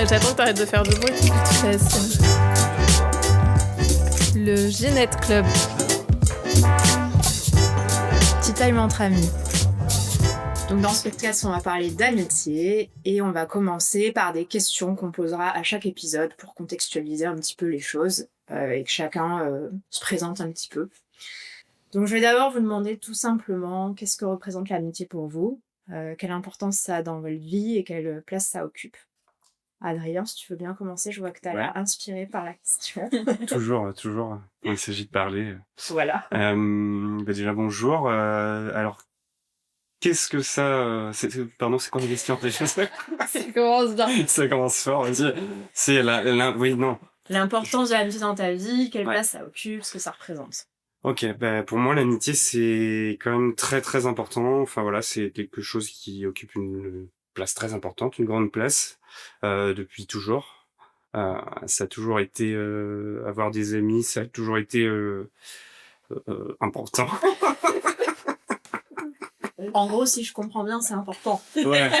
J'attends que t'arrêtes de faire du bruit. Le Ginette Club. Tea time entre amis. Donc dans ce podcast, on va parler d'amitié et on va commencer par des questions qu'on posera à chaque épisode pour contextualiser un petit peu les choses et que chacun se présente un petit peu. Donc je vais d'abord vous demander tout simplement qu'est-ce que représente l'amitié pour vous, quelle importance ça a dans votre vie et quelle place ça occupe. Adrien, si tu veux bien commencer, je vois que tu as l'air inspiré par la question. Toujours, il s'agit de parler. Voilà. Déjà bonjour, alors qu'est-ce que ça... Pardon, c'est quoi la question déjà? Ça commence bien. Ça commence fort, vas-y. C'est L'importance de l'amitié dans ta vie, quelle place ça occupe, ce que ça représente. Ok, pour moi l'amitié c'est quand même très très important. Enfin voilà, c'est quelque chose qui occupe une place très importante, une grande place depuis toujours. Ça a toujours été avoir des amis, ça a toujours été important. En gros, si je comprends bien, c'est important. Ouais,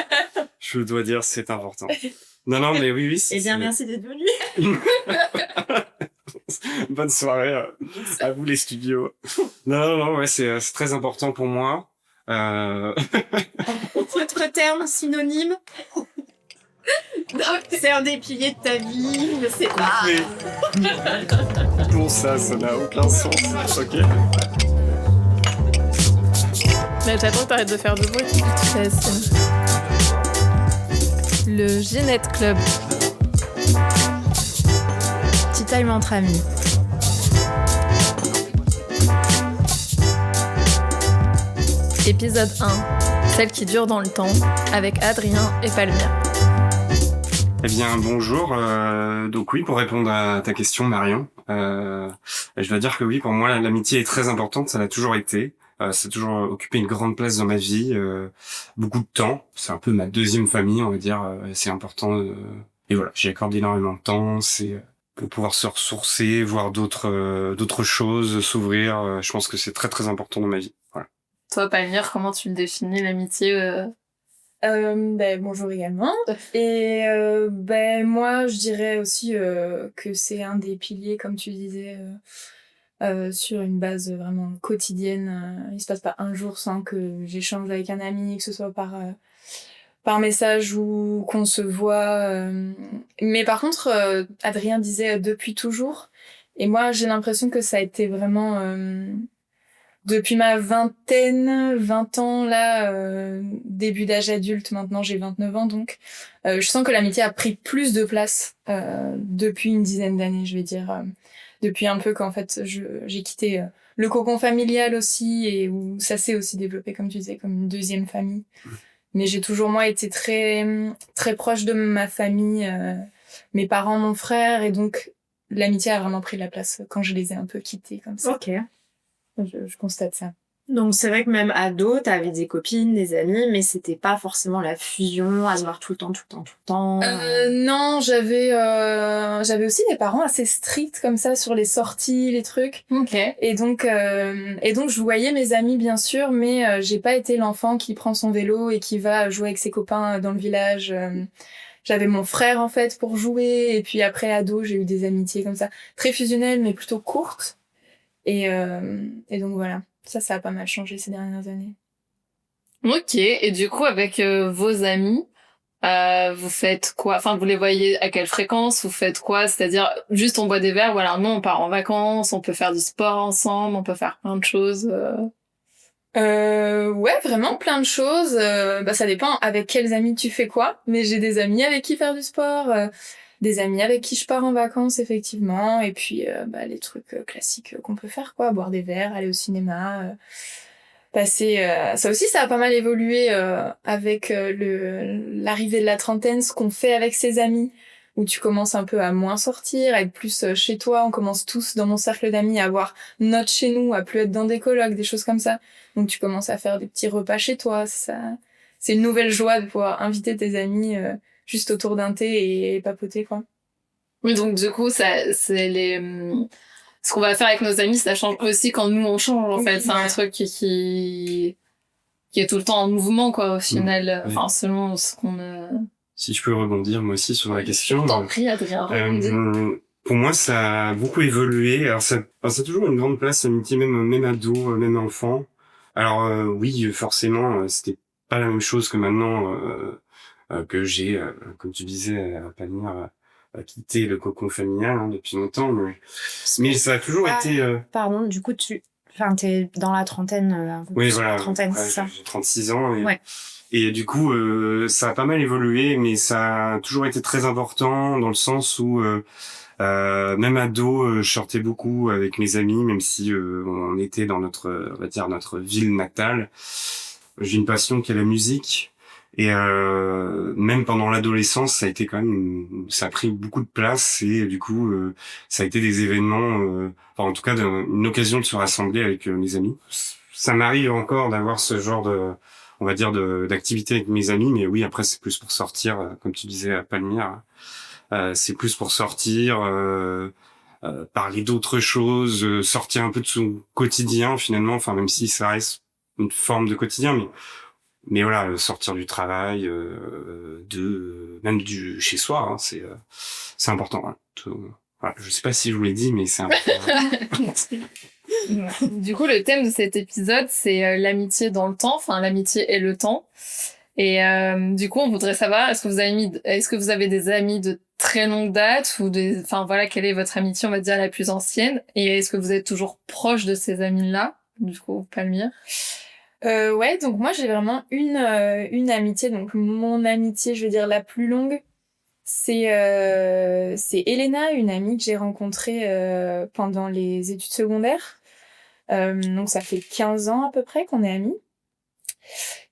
je dois dire c'est important. Non, mais oui. Eh bien, merci d'être venu. Bonne soirée à vous les studios. Non, ouais, c'est très important pour moi. Autre terme synonyme. C'est un des piliers de ta vie, je sais pas. Bon, ça n'a aucun sens. Ok. J'attends que t'arrêtes de faire du bruit. Le Ginette Club. Tea time entre amis. Épisode 1. Celle qui dure dans le temps, avec Adrien et Palmyre. Eh bien, bonjour. Donc oui, pour répondre à ta question, Marion, je dois dire que oui, pour moi, l'amitié est très importante. Ça l'a toujours été. Ça a toujours occupé une grande place dans ma vie. Beaucoup de temps. C'est un peu ma deuxième famille, on va dire. C'est important. Et voilà, j'y accorde énormément de temps. C'est pour pouvoir se ressourcer, voir d'autres choses, s'ouvrir. Je pense que c'est très très important dans ma vie. Voilà. Toi, Palmyre, comment tu le définis, l'amitié Bonjour également. Et moi, je dirais aussi que c'est un des piliers, comme tu disais, sur une base vraiment quotidienne. Il se passe pas un jour sans que j'échange avec un ami, que ce soit par message ou qu'on se voit. Mais par contre, Adrien disait depuis toujours. Et moi, j'ai l'impression que ça a été vraiment... depuis ma 20 ans, là, début d'âge adulte, maintenant j'ai 29 ans, donc je sens que l'amitié a pris plus de place depuis une dizaine d'années, je vais dire. Depuis un peu qu'en fait, j'ai quitté le cocon familial aussi, et où ça s'est aussi développé, comme tu disais, comme une deuxième famille. Mais j'ai toujours, moi, été très, très proche de ma famille, mes parents, mon frère, et donc l'amitié a vraiment pris la place quand je les ai un peu quittés, comme ça. Ok. Je constate ça. Donc c'est vrai que même ado, t'avais des copines, des amis, mais c'était pas forcément la fusion, à se voir tout le temps. Non, j'avais aussi des parents assez stricts comme ça sur les sorties, les trucs. Ok. Et donc je voyais mes amis bien sûr, mais j'ai pas été l'enfant qui prend son vélo et qui va jouer avec ses copains dans le village. J'avais mon frère en fait pour jouer, et puis après ado, j'ai eu des amitiés comme ça, très fusionnelles mais plutôt courtes. Et donc voilà, ça a pas mal changé ces dernières années. Ok, et du coup, avec vos amis, vous faites quoi? Enfin, vous les voyez à quelle fréquence? Vous faites quoi? C'est-à-dire, juste on boit des verres, ou alors nous on part en vacances, on peut faire du sport ensemble, on peut faire plein de choses. Ouais, vraiment plein de choses. Ça dépend avec quels amis tu fais quoi, mais j'ai des amis avec qui faire du sport, des amis avec qui je pars en vacances, effectivement, et puis les trucs classiques qu'on peut faire, quoi, boire des verres, aller au cinéma, passer... Ça aussi, ça a pas mal évolué avec l'arrivée de la trentaine, ce qu'on fait avec ses amis, où tu commences un peu à moins sortir, à être plus chez toi. On commence tous, dans mon cercle d'amis, à avoir notre chez nous, à plus être dans des colocs, des choses comme ça. Donc tu commences à faire des petits repas chez toi. Ça, c'est une nouvelle joie de pouvoir inviter tes amis juste autour d'un thé et papoter, quoi. Oui, donc du coup, ça, c'est ce qu'on va faire avec nos amis, ça change aussi quand nous on change, en fait. C'est un truc qui est tout le temps en mouvement, quoi, au final. Enfin, selon ce qu'on Si je peux rebondir moi aussi sur la question. T'en prie, Adrien. rebondis. Pour moi, ça a beaucoup évolué. Alors, ça a toujours une grande place, l'amitié, même ado, même enfant. Alors, oui, forcément, c'était pas la même chose que maintenant que j'ai, comme tu disais, à Palmyre, quitté le cocon familial depuis longtemps. Mais ça a toujours été... Pardon, du coup, t'es dans la trentaine, un peu Oui, plus voilà. la trentaine, c'est ça. J'ai 36 ans. Ouais. Et du coup, ça a pas mal évolué, mais ça a toujours été très important dans le sens où... même ado, je sortais beaucoup avec mes amis, même si on était dans on va dire notre ville natale. J'ai une passion qui est la musique, et même pendant l'adolescence, ça a été quand même, ça a pris beaucoup de place, et du coup, ça a été des événements, enfin en tout cas une occasion de se rassembler avec mes amis. Ça m'arrive encore d'avoir ce genre on va dire d'activité avec mes amis, mais oui, après c'est plus pour sortir, comme tu disais à Palmyre. C'est plus pour sortir, parler d'autres choses, sortir un peu de son quotidien finalement. Enfin, même si ça reste une forme de quotidien, mais voilà, sortir du travail, même du chez soi, hein, c'est important. Hein. Voilà, je sais pas si je vous l'ai dit, mais c'est important. Du coup, le thème de cet épisode, c'est l'amitié dans le temps, enfin l'amitié et le temps. Et du coup, on voudrait savoir, est-ce que vous avez des amis de très longue date ou enfin voilà, quelle est votre amitié, on va dire la plus ancienne, et est-ce que vous êtes toujours proche de ces amis-là, du coup, Palmyre? Ouais, donc moi j'ai vraiment une amitié, donc mon amitié, je veux dire la plus longue, c'est Elena, une amie que j'ai rencontrée pendant les études secondaires. Donc ça fait 15 ans à peu près qu'on est amis.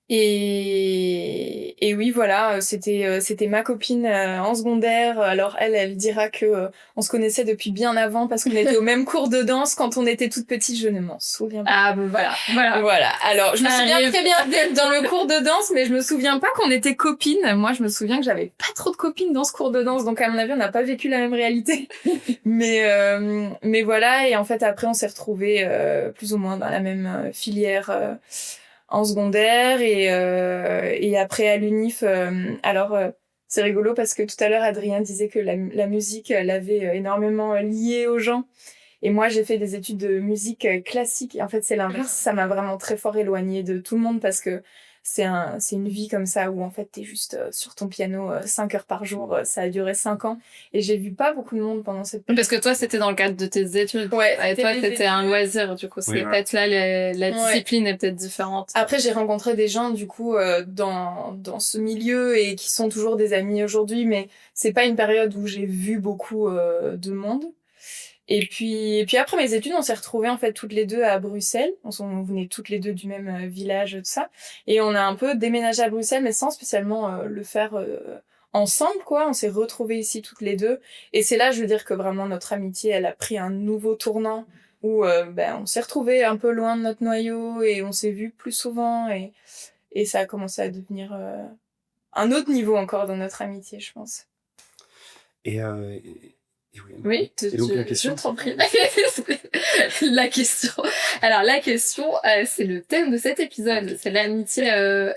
Et oui, voilà, c'était ma copine en secondaire. Alors elle dira que on se connaissait depuis bien avant parce qu'on était au même cours de danse quand on était toute petite. Je ne m'en souviens pas. Ah ben voilà. Voilà. Alors je me souviens très bien d'être dans le cours de danse, mais je me souviens pas qu'on était copines. Moi, je me souviens que j'avais pas trop de copines dans ce cours de danse, donc à mon avis, on n'a pas vécu la même réalité. mais voilà. Et en fait, après, on s'est retrouvés plus ou moins dans la même filière. En secondaire et après à l'UNIF. Alors c'est rigolo parce que tout à l'heure Adrien disait que la musique l'avait énormément liée aux gens, et moi j'ai fait des études de musique classique, et en fait c'est l'inverse. Ça m'a vraiment très fort éloignée de tout le monde parce que c'est une vie comme ça où en fait t'es juste sur ton piano 5 heures par jour. Ça a duré 5 ans et j'ai vu pas beaucoup de monde pendant cette période. Parce que toi, c'était dans le cadre de tes études. Ouais. Et toi, c'était un loisir, du coup. C'est peut-être là, la discipline est peut-être différente. Après, j'ai rencontré des gens, du coup, dans ce milieu et qui sont toujours des amis aujourd'hui, mais c'est pas une période où j'ai vu beaucoup de monde. Et puis après mes études, on s'est retrouvés en fait toutes les deux à Bruxelles. On venait toutes les deux du même village, tout ça. Et on a un peu déménagé à Bruxelles, mais sans spécialement le faire ensemble, quoi. On s'est retrouvés ici toutes les deux. Et c'est là, je veux dire, que vraiment notre amitié, elle a pris un nouveau tournant où on s'est retrouvés un peu loin de notre noyau et on s'est vus plus souvent. Et ça a commencé à devenir un autre niveau encore dans notre amitié, je pense. Oui, et donc, la question, je t'en prie. La question. Alors, la question, c'est le thème de cet épisode. C'est l'amitié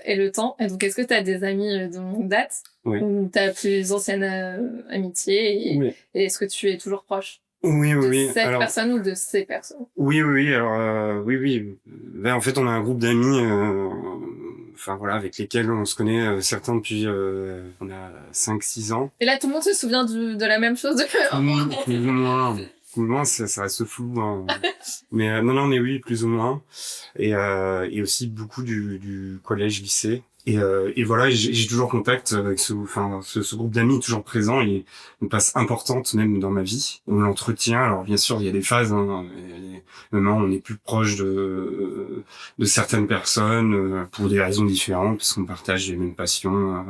et le temps. Et donc, est-ce que tu as des amis de longue date? Oui. Ou ta plus ancienne amitié? Oui. Et est-ce que tu es toujours proche? Oui. De cette personne ou de ces personnes? Oui. Alors, oui. Ben, en fait, on a un groupe d'amis, enfin voilà, avec lesquels on se connaît certains depuis, on a 5-6 ans. Et là, tout le monde se souvient de la même chose. Plus ou moins, ça reste flou. Hein. Mais non, mais oui, plus ou moins. Et aussi beaucoup du collège, lycée. Et voilà, j'ai toujours contact avec ce groupe d'amis toujours présent et une place importante même dans ma vie. On l'entretient. Alors bien sûr, il y a des phases. Hein, maintenant, on est plus proche de certaines personnes pour des raisons différentes, parce qu'on partage les mêmes passions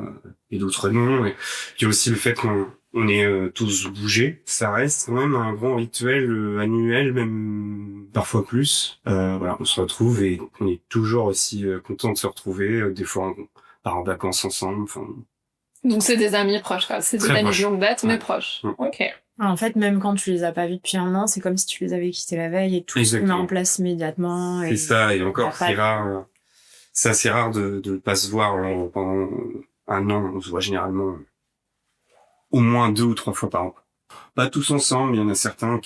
et d'autres non. Et puis aussi le fait qu'on est tous bougés. Ça reste quand même un grand rituel annuel, même parfois plus. Voilà, on se retrouve et on est toujours aussi content de se retrouver. Des fois, on part en vacances ensemble. Enfin. Donc c'est des amis proches, quoi. C'est des amis de longue date, mais proches. Ok. En fait, même quand tu les as pas vus depuis un an, c'est comme si tu les avais quittés la veille et tout se met en place immédiatement. C'est ça, et encore, c'est rare. C'est assez rare de pas se voir pendant un an. On se voit généralement au moins 2 ou 3 fois par an. Pas tous ensemble, il y en a certains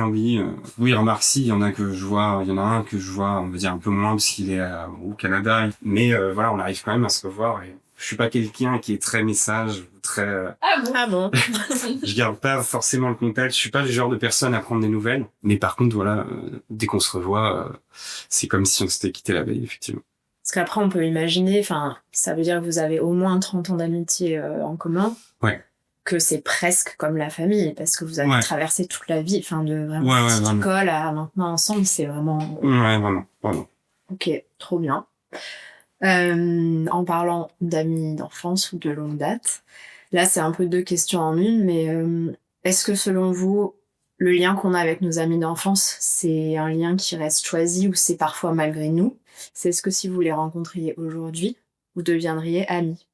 oui. Oui, remarque si, il y en a un que je vois, on va dire un peu moins parce qu'il est au Canada. Mais voilà, on arrive quand même à se revoir et je suis pas quelqu'un qui est très message, très... Ah bon. Je garde pas forcément le contact, je suis pas le genre de personne à prendre des nouvelles. Mais par contre, voilà, dès qu'on se revoit, c'est comme si on s'était quitté la veille, effectivement. Parce qu'après, on peut imaginer, enfin, ça veut dire que vous avez au moins 30 ans d'amitié en commun. Ouais. Que c'est presque comme la famille, parce que vous avez traversé toute la vie, enfin, de vraiment petite école à maintenant ensemble, c'est vraiment... Ouais, vraiment. Ok, trop bien. En parlant d'amis d'enfance ou de longue date, là, c'est un peu 2 questions en une, mais est-ce que selon vous, le lien qu'on a avec nos amis d'enfance, c'est un lien qui reste choisi ou c'est parfois malgré nous? C'est ce que si vous les rencontriez aujourd'hui, vous deviendriez amis?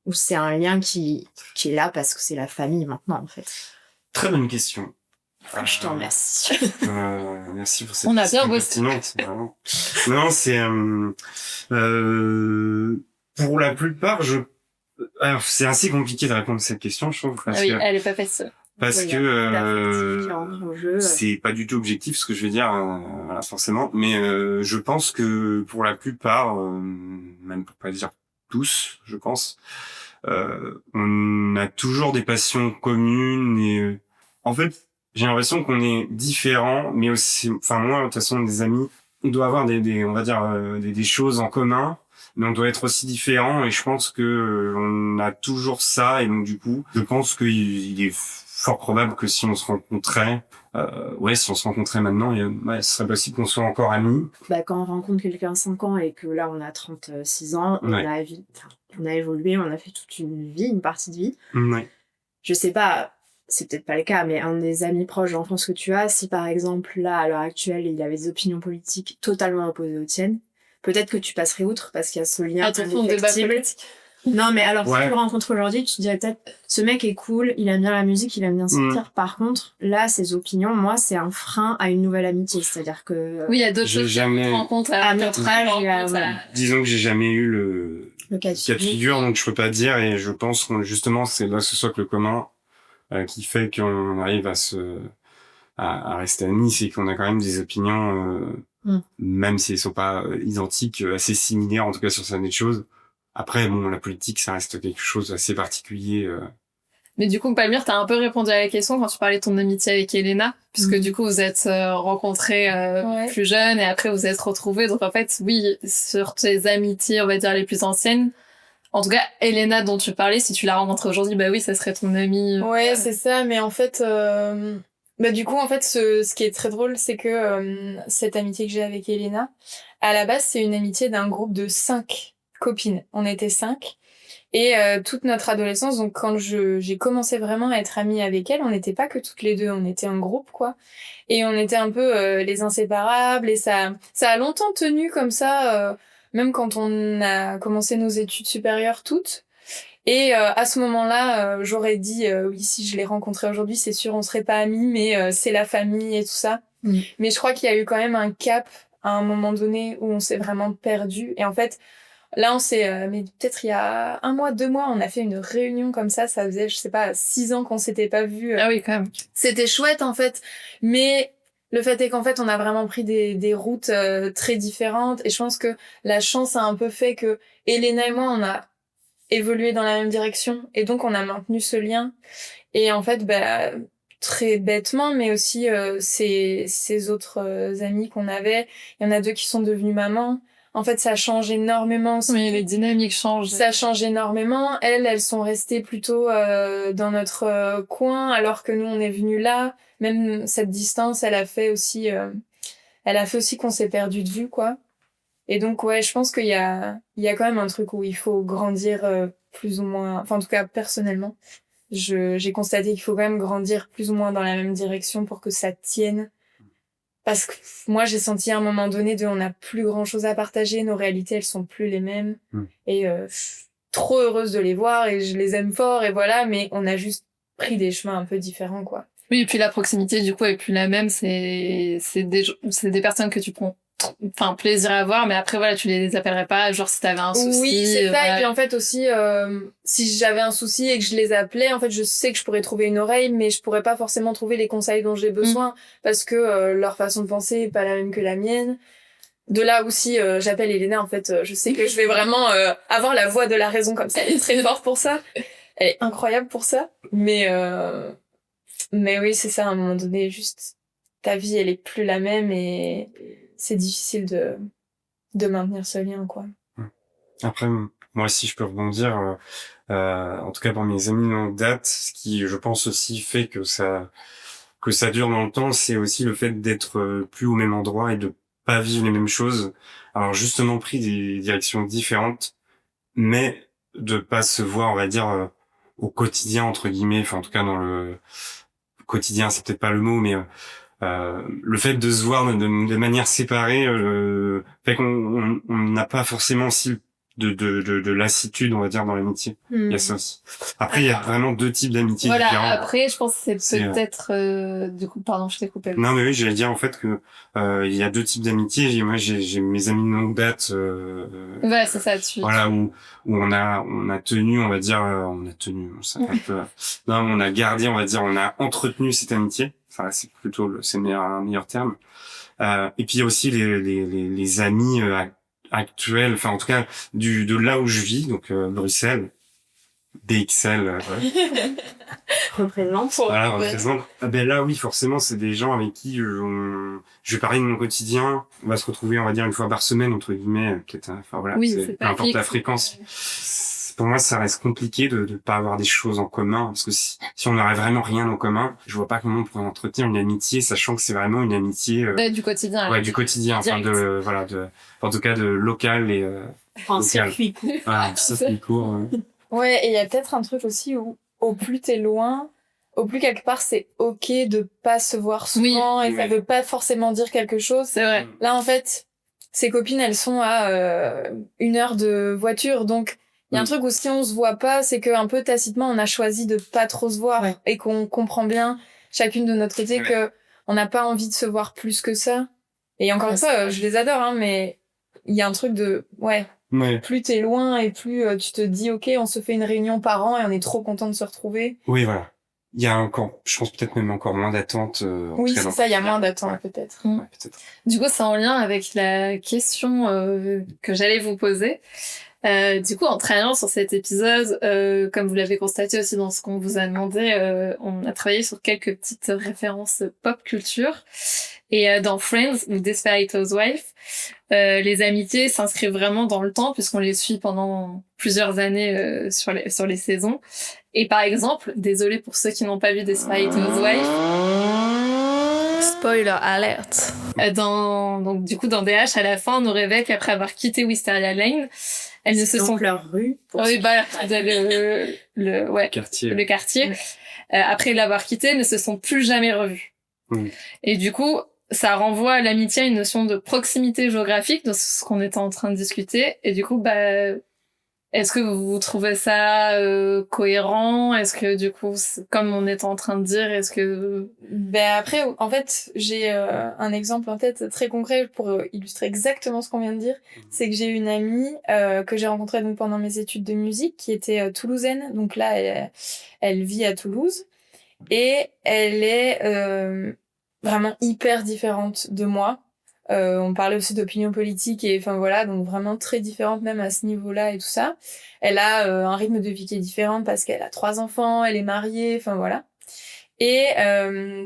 Ou c'est un lien qui est là parce que c'est la famille maintenant, en fait? Très bonne question. Je t'en remercie. Merci pour cette On a question bien bossé. pertinente, vraiment. Non, c'est... pour la plupart, alors, c'est assez compliqué de répondre à cette question, je trouve. Parce Oui, que, elle est pas facile. parce Oui, que c'est pas du tout objectif ce que je vais dire, voilà, forcément. Mais je pense que pour la plupart, même pour pas dire tous, je pense, on a toujours des passions communes et en fait, j'ai l'impression qu'on est différents, mais aussi, enfin moi, de toute façon, des amis, on doit avoir on va dire des choses en commun, mais on doit être aussi différents et je pense que on a toujours ça et donc du coup, je pense qu'il est fort probable que si on se rencontrait, si on se rencontrait maintenant, ce serait possible qu'on soit encore amis. Bah, quand on rencontre quelqu'un 5 ans et que là, on a 36 ans, on a évolué, on a fait toute une vie, une partie de vie. Ouais. Je sais pas, c'est peut-être pas le cas, mais un des amis proches d'enfance que tu as, si par exemple, là, à l'heure actuelle, il avait des opinions politiques totalement opposées aux tiennes, peut-être que tu passerais outre parce qu'il y a ce lien indéfectible. Non, mais alors, si tu le rencontres aujourd'hui, tu te dirais peut-être, ce mec est cool, il aime bien la musique, il aime bien sortir. Par contre, là, ses opinions, moi, c'est un frein à une nouvelle amitié. C'est-à-dire que... Oui, il y a d'autres choses qu'on rencontre à notre âge. Disons que j'ai jamais eu le cas de figure, donc je peux pas dire, et je pense que justement, c'est là ce socle commun qui fait qu'on arrive à rester amis, c'est qu'on a quand même des opinions, même si elles sont pas identiques, assez similaires, en tout cas sur certaines choses. Après, bon, la politique, ça reste quelque chose d'assez particulier. Mais du coup, Palmyre, t'as un peu répondu à la question quand tu parlais de ton amitié avec Elena, puisque du coup, vous êtes rencontrés plus jeunes et après vous êtes retrouvés. Donc en fait, oui, sur tes amitiés, on va dire les plus anciennes, en tout cas, Elena dont tu parlais, si tu la rencontrais aujourd'hui, bah oui, ça serait ton amie. Ouais, c'est ça, mais en fait... Bah du coup, en fait, ce qui est très drôle, c'est que cette amitié que j'ai avec Elena, à la base, c'est une amitié d'un groupe de 5 copines. On était 5. Et toute notre adolescence, donc quand j'ai commencé vraiment à être amie avec elle, on n'était pas que toutes les deux, on était un groupe, quoi. Et on était un peu les inséparables, et ça a longtemps tenu comme ça, même quand on a commencé nos études supérieures toutes. Et à ce moment-là, j'aurais dit, oui, si je l'ai rencontrée aujourd'hui, c'est sûr, on serait pas amis, mais c'est la famille et tout ça. Mais je crois qu'il y a eu quand même un cap à un moment donné où on s'est vraiment perdu. Et en fait, là, on s'est... mais peut-être il y a 1 mois, 2 mois, on a fait une réunion comme ça. Ça faisait, je sais pas, 6 ans qu'on s'était pas vus. Ah oui, quand même. C'était chouette, en fait. Mais le fait est qu'en fait, on a vraiment pris des routes très différentes. Et je pense que la chance a un peu fait que Elena et moi, on a évolué dans la même direction. Et donc, on a maintenu ce lien. Et en fait, bah... très bêtement, mais aussi ces autres amis qu'on avait. Il y en a 2 qui sont devenues mamans. En fait, ça change énormément aussi. Oui, les dynamiques changent. Ça change énormément. Elles sont restées plutôt dans notre coin, alors que nous, on est venus là. Même cette distance, elle a fait aussi qu'on s'est perdu de vue, quoi. Et donc, ouais, je pense qu'il y a quand même un truc où il faut grandir plus ou moins... Enfin, en tout cas, personnellement, j'ai constaté qu'il faut quand même grandir plus ou moins dans la même direction pour que ça tienne. Parce que moi, j'ai senti à un moment donné on n'a plus grand chose à partager, nos réalités, elles sont plus les mêmes. Et je suis trop heureuse de les voir et je les aime fort et voilà, mais on a juste pris des chemins un peu différents, quoi. Oui, et puis la proximité, du coup, est plus la même. C'est des personnes que tu prends enfin plaisir à voir, mais après voilà, tu les appellerais pas genre si t'avais un souci. Oui, c'est ça. voilà. Et puis en fait aussi, si j'avais un souci et que je les appelais, en fait, je sais que je pourrais trouver une oreille, mais je pourrais pas forcément trouver les conseils dont j'ai besoin parce que leur façon de penser est pas la même que la mienne. De là aussi, j'appelle Elena. En fait, je sais que je vais vraiment avoir la voix de la raison comme ça. Elle est très forte pour ça. Elle est incroyable pour ça. Mais oui, c'est ça. À un moment donné, juste ta vie, elle est plus la même et c'est difficile de maintenir ce lien, quoi. Après, moi aussi, je peux rebondir. En tout cas, pour mes amis de longue date, ce qui, je pense aussi, fait que ça dure dans le temps, c'est aussi le fait d'être plus au même endroit et de pas vivre les mêmes choses. Alors, justement, pris des directions différentes, mais de pas se voir, on va dire, au quotidien, entre guillemets. Enfin, en tout cas, dans le quotidien, c'est peut-être pas le mot, mais le fait de se voir de manière séparée fait qu'on n'a pas forcément aussi de lassitude, on va dire, dans l'amitié. Il y a ça aussi. Après, il y a vraiment deux types d'amitié Voilà, différents. après, je pense que c'est C'est, peut-être... du coup, pardon, je t'ai coupé. Non, mais oui, j'allais dire en fait que il y a deux types d'amitié. Moi, j'ai mes amis de longue date. Ouais, c'est ça, tu... Voilà, où on a tenu, on va dire, ça fait un peu... Non, on a gardé, on va dire, on a entretenu cette amitié. Enfin, c'est plutôt c'est un meilleur terme. Et puis il y a aussi les amis actuels, enfin en tout cas de là où je vis, donc Bruxelles, BXL, ouais. Représente. Voilà, représente. Ah ben là, oui, forcément, c'est des gens avec qui je vais parler de mon quotidien. On va se retrouver, on va dire, une fois par semaine, entre guillemets, peut-être. Enfin voilà, Oui, peu importe la fréquence. Pour moi, ça reste compliqué de pas avoir des choses en commun, parce que si on n'aurait vraiment rien en commun, je vois pas comment on pourrait entretenir une amitié, sachant que c'est vraiment une amitié du quotidien. ouais, du quotidien, enfin en tout cas de local et En local. circuit court. Voilà, ça c'est court. Ouais, et il y a peut-être un truc aussi où, au plus t'es loin, au plus quelque part c'est ok de pas se voir souvent et ça veut pas forcément dire quelque chose. C'est vrai. Là, en fait, ses copines, elles sont à 1 heure de voiture, donc il y a un truc où si on se voit pas, c'est que un peu tacitement on a choisi de pas trop se voir et qu'on comprend bien chacune de notre côté que on n'a pas envie de se voir plus que ça. Et encore une fois, je les adore, hein, mais il y a un truc de plus t'es loin et plus tu te dis ok, on se fait une réunion par an et on est trop content de se retrouver. Oui, voilà. Il y a encore, je pense peut-être même encore moins d'attente. Oui, c'est ça, il y a moins d'attente peut-être. Ouais, peut-être. Du coup, c'est en lien avec la question que j'allais vous poser. Du coup, en travaillant sur cet épisode, comme vous l'avez constaté aussi dans ce qu'on vous a demandé, on a travaillé sur quelques petites références pop culture. Et dans Friends ou Desperate Housewives, les amitiés s'inscrivent vraiment dans le temps puisqu'on les suit pendant plusieurs années sur les saisons. Et par exemple, désolé pour ceux qui n'ont pas vu Desperate Housewives, spoiler alert. Donc du coup dans DH à la fin on nous révèle qu'après avoir quitté Wisteria Lane, elles ne se sont leur rue. oui bah le Quartier. Le quartier. Après l'avoir quitté, ne se sont plus jamais revues. Et du coup ça renvoie à l'amitié à une notion de proximité géographique, de ce qu'on était en train de discuter. Et du coup est-ce que vous trouvez ça cohérent? Est-ce que du coup, comme on est en train de dire, est-ce que... Après, en fait, j'ai un exemple en tête très concret pour illustrer exactement ce qu'on vient de dire. C'est que j'ai une amie que j'ai rencontrée donc pendant mes études de musique qui était toulousaine. Donc là, elle vit à Toulouse et elle est vraiment hyper différente de moi. On parlait aussi d'opinion politique et enfin voilà, donc vraiment très différente même à ce niveau-là et tout ça. Elle a un rythme de vie qui est différent parce qu'elle a 3 enfants, elle est mariée, enfin voilà. Et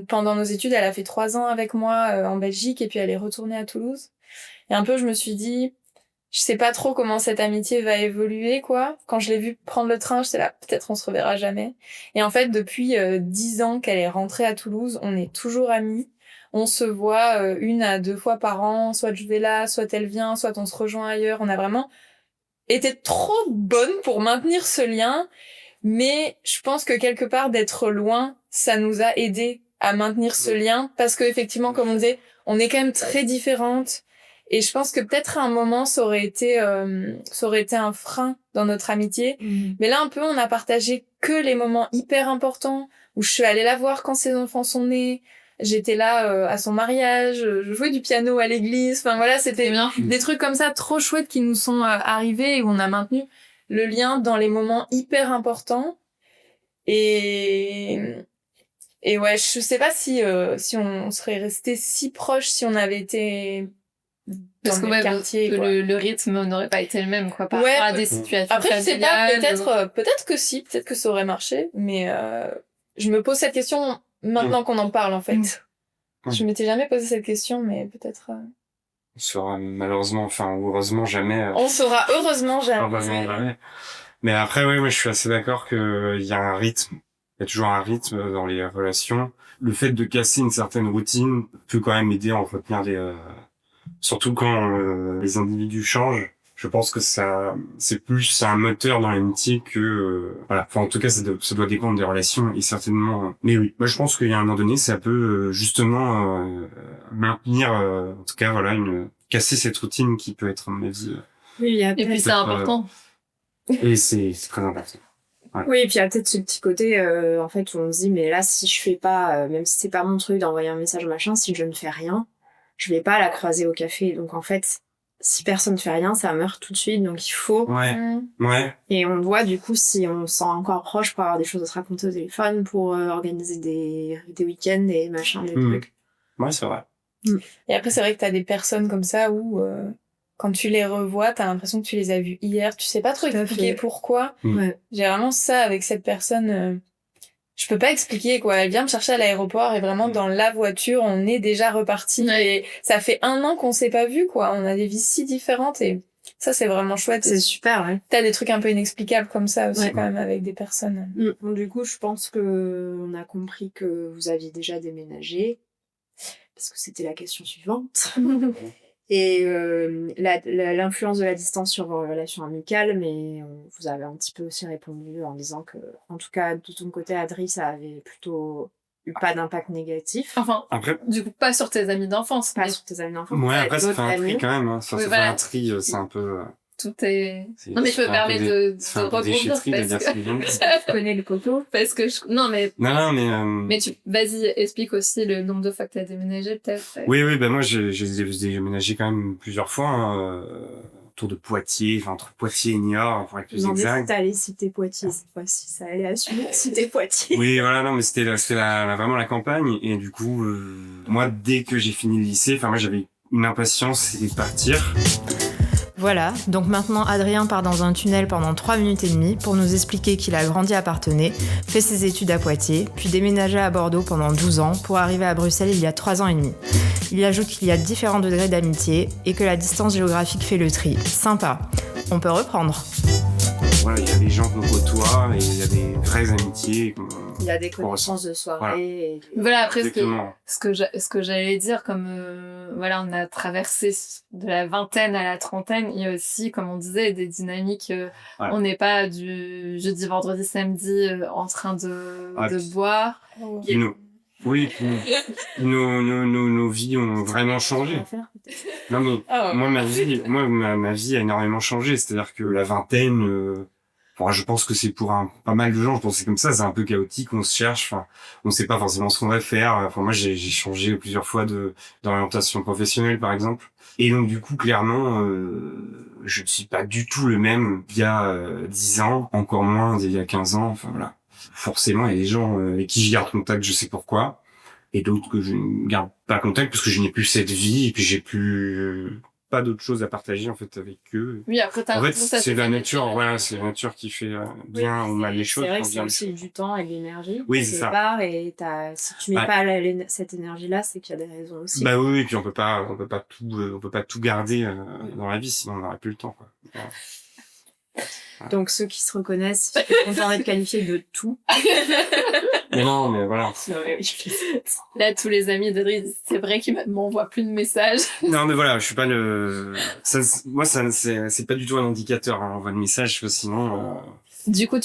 pendant nos études, elle a fait 3 ans avec moi en Belgique et puis elle est retournée à Toulouse. Et un peu, je me suis dit, je sais pas trop comment cette amitié va évoluer, quoi. Quand je l'ai vue prendre le train, j'étais là, peut-être on se reverra jamais. Et en fait, depuis 10 ans qu'elle est rentrée à Toulouse, on est toujours amis. On se voit 1 à 2 fois par an, soit je vais là, soit elle vient, soit on se rejoint ailleurs. On a vraiment été trop bonnes pour maintenir ce lien, mais je pense que quelque part d'être loin, ça nous a aidé à maintenir ce lien parce que effectivement, comme on disait, on est quand même très différentes. Et je pense que peut-être à un moment, ça aurait été un frein dans notre amitié. Mais là, un peu, on a partagé que les moments hyper importants où je suis allée la voir quand ses enfants sont nés. j'étais là à son mariage, je jouais du piano à l'église. Enfin voilà, c'était bien. des trucs comme ça trop chouettes qui nous sont arrivés et où on a maintenu le lien dans les moments hyper importants. Et ouais, je sais pas si on serait resté si proches si on avait été Parce dans que le quartier, quoi. le rythme n'aurait pas été le même, quoi, par Ouais, rapport à des situations Après, je sais pas, familiales. peut-être que si, peut-être que ça aurait marché, mais je me pose cette question maintenant qu'on en parle, en fait. Je m'étais jamais posé cette question, mais peut-être... On saura malheureusement, enfin, ou heureusement jamais. On saura heureusement jamais. Heureusement jamais. Mais après, oui, moi, je suis assez d'accord que il y a un rythme. Il y a toujours un rythme dans les relations. Le fait de casser une certaine routine peut quand même aider à entretenir surtout quand les individus changent. Je pense que c'est plus un moteur dans l'amitié que, voilà. Enfin, en tout cas, ça doit dépendre des relations et certainement. Mais oui, moi, je pense qu'il y a un moment donné, ça peut justement maintenir, en tout cas, voilà, casser cette routine qui peut être, à mon avis. Oui, il y a Et puis c'est important. Et c'est très important. Ouais. Oui, et puis il y a peut-être ce petit côté, en fait, où on se dit, mais là, si je fais pas, même si c'est pas mon truc d'envoyer un message machin, si je ne fais rien, je vais pas la croiser au café. Donc, en fait, si personne ne fait rien, ça meurt tout de suite. Donc, il faut. Ouais. Ouais. Et on voit, du coup, si on se sent encore proche pour avoir des choses à se raconter au téléphone, pour organiser des week-ends, des machins, des trucs. Ouais, c'est vrai. Et après, c'est vrai que t'as des personnes comme ça où, quand tu les revois, t'as l'impression que tu les as vues hier. Tu sais pas trop expliquer pourquoi. Ouais. J'ai vraiment ça avec cette personne. Je peux pas expliquer, quoi. Elle vient me chercher à l'aéroport et vraiment, dans la voiture, on est déjà reparti. Et ça fait 1 an qu'on s'est pas vu, quoi. On a des vies si différentes et ça, c'est vraiment chouette. C'est super, ouais. T'as des trucs un peu inexplicables comme ça aussi, Ouais. quand même, avec des personnes. Bon, du coup, je pense que on a compris que vous aviez déjà déménagé, parce que c'était la question suivante. Et l'influence de la distance sur vos relations amicales, mais vous avez un petit peu aussi répondu en disant que, en tout cas, de ton côté, Adri, ça avait plutôt eu pas d'impact négatif. Enfin, Après, du coup, pas sur tes amis d'enfance. Pas mais sur tes amis d'enfance. ouais, après, ça d'autres fait un tri amis. quand même, hein. Ça Oui, fait voilà. un tri, c'est un peu, Tout est... Non, mais je me permets de rebondir déchetterie de dire parce ce qu'ils viennent. Tu connais le coco. parce que non, mais Non, mais, mais vas-y, explique aussi le nombre de fois que t'as déménagé, peut-être. oui, ben moi, j'ai déménagé quand même plusieurs fois, hein, autour de Poitiers, enfin, entre Poitiers et Niort, pour être plus Non, mais exact. t'allais citer Poitiers cette fois-ci, ça allait assumer de citer Poitiers. Oui, voilà, non, mais c'était vraiment la campagne. Et du coup, moi, dès que j'ai fini le lycée, enfin, moi, j'avais une impatience, c'était de partir. Voilà, donc maintenant Adrien part dans un tunnel pendant 3 minutes et demie pour nous expliquer qu'il a grandi à Parthenay, fait ses études à Poitiers, puis déménagé à Bordeaux pendant 12 ans pour arriver à Bruxelles il y a 3 ans et demi. Il ajoute qu'il y a différents degrés d'amitié et que la distance géographique fait le tri. Sympa. On peut reprendre. Voilà, il y a des gens qu'on côtoie et il y a des vraies amitiés. Il y a des connaissances de soirée. Voilà. Et... Voilà, après, Exactement. ce que j'allais dire, comme, voilà, on a traversé de la vingtaine à la trentaine, il y a aussi, comme on disait, des dynamiques, Voilà. on n'est pas du jeudi, vendredi, samedi, en train de boire. Et oui, nos vies ont vraiment changé. Non, mais, moi, ma vie a énormément changé. C'est-à-dire que la vingtaine, je pense que c'est pour pas mal de gens, je pense que c'est comme ça, c'est un peu chaotique, on se cherche, enfin, on sait pas forcément ce qu'on va faire. Enfin, moi, j'ai changé plusieurs fois d'orientation professionnelle, par exemple. Et donc, du coup, clairement, je ne suis pas du tout le même il y a 10 ans, encore moins il y a 15 ans, enfin, voilà. Forcément, il y a des gens avec qui je garde contact, je sais pourquoi, et d'autres que je ne garde pas contact parce que je n'ai plus cette vie, et puis j'ai plus pas d'autres choses à partager, en fait, avec eux. Oui, après, En fait, c'est la nature, voilà, c'est la nature qui fait bien ou mal les choses. C'est vrai que c'est aussi du temps et de l'énergie. Oui, c'est ça. Et si tu mets pas cette énergie-là, c'est qu'il y a des raisons aussi. Bah oui, et puis on peut pas tout garder dans la vie, sinon on n'aurait plus le temps, quoi. Voilà. Donc ceux qui se reconnaissent, ils sont contents d'être qualifiés de tout. Mais non, mais voilà. Là, tous les amis d'Adri, c'est vrai qu'ils m'envoient plus de messages. Non, mais voilà, je suis pas moi, c'est pas du tout un indicateur, hein, envoie de messages, parce que sinon, Du coup,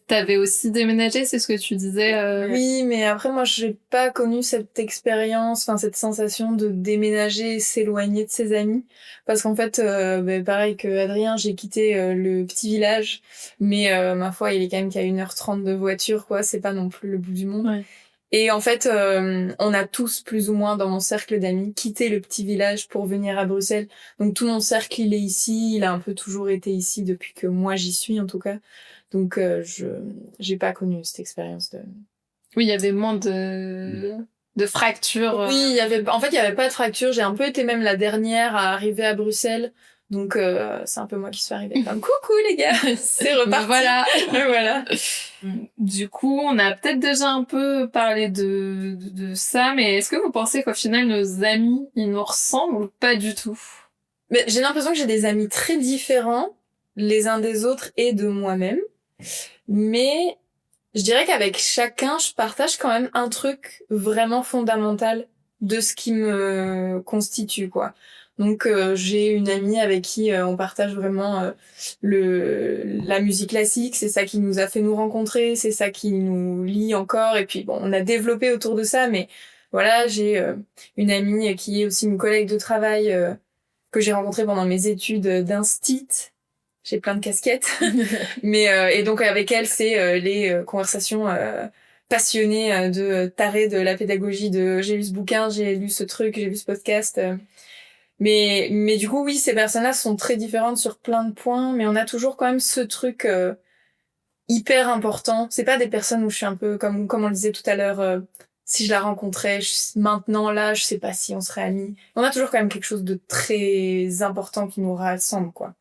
t'avais aussi déménagé, c'est ce que tu disais. Oui, mais après, moi, j'ai pas connu cette expérience, enfin, cette sensation de déménager et s'éloigner de ses amis. Parce qu'en fait, pareil que Adrien, j'ai quitté le petit village, mais ma foi, il est quand même qu'à 1h30 de voiture, quoi. C'est pas non plus le bout du monde. Ouais. Et en fait, on a tous, plus ou moins, dans mon cercle d'amis, quitté le petit village pour venir à Bruxelles. Donc tout mon cercle, il est ici. Il a un peu toujours été ici depuis que moi, j'y suis, en tout cas. Donc j'ai pas connu cette expérience de... Oui, il y avait moins de fractures. Oui, il y avait pas de fracture. J'ai un peu été même la dernière à arriver à Bruxelles. Donc c'est un peu moi qui suis arrivée comme coucou les gars, c'est reparti. Voilà. Voilà. Du coup, on a peut-être déjà un peu parlé de ça, mais est-ce que vous pensez qu'au final, nos amis, ils nous ressemblent ou pas du tout? Mais j'ai l'impression que j'ai des amis très différents les uns des autres et de moi-même. Mais je dirais qu'avec chacun, je partage quand même un truc vraiment fondamental de ce qui me constitue, quoi. Donc j'ai une amie avec qui on partage vraiment la musique classique, c'est ça qui nous a fait nous rencontrer, c'est ça qui nous lie encore, et puis bon, on a développé autour de ça, mais voilà, j'ai une amie qui est aussi une collègue de travail que j'ai rencontrée pendant mes études d'instit. J'ai plein de casquettes. Mais et donc avec elle, c'est les conversations passionnées de tarés de la pédagogie, de j'ai lu ce bouquin, j'ai lu ce truc, j'ai vu ce podcast. Mais du coup, oui, ces personnes-là sont très différentes sur plein de points, mais on a toujours quand même ce truc hyper important. C'est pas des personnes où je suis un peu comme on le disait tout à l'heure, si je la rencontrais maintenant là, je sais pas si on serait amis. On a toujours quand même quelque chose de très important qui nous rassemble, quoi.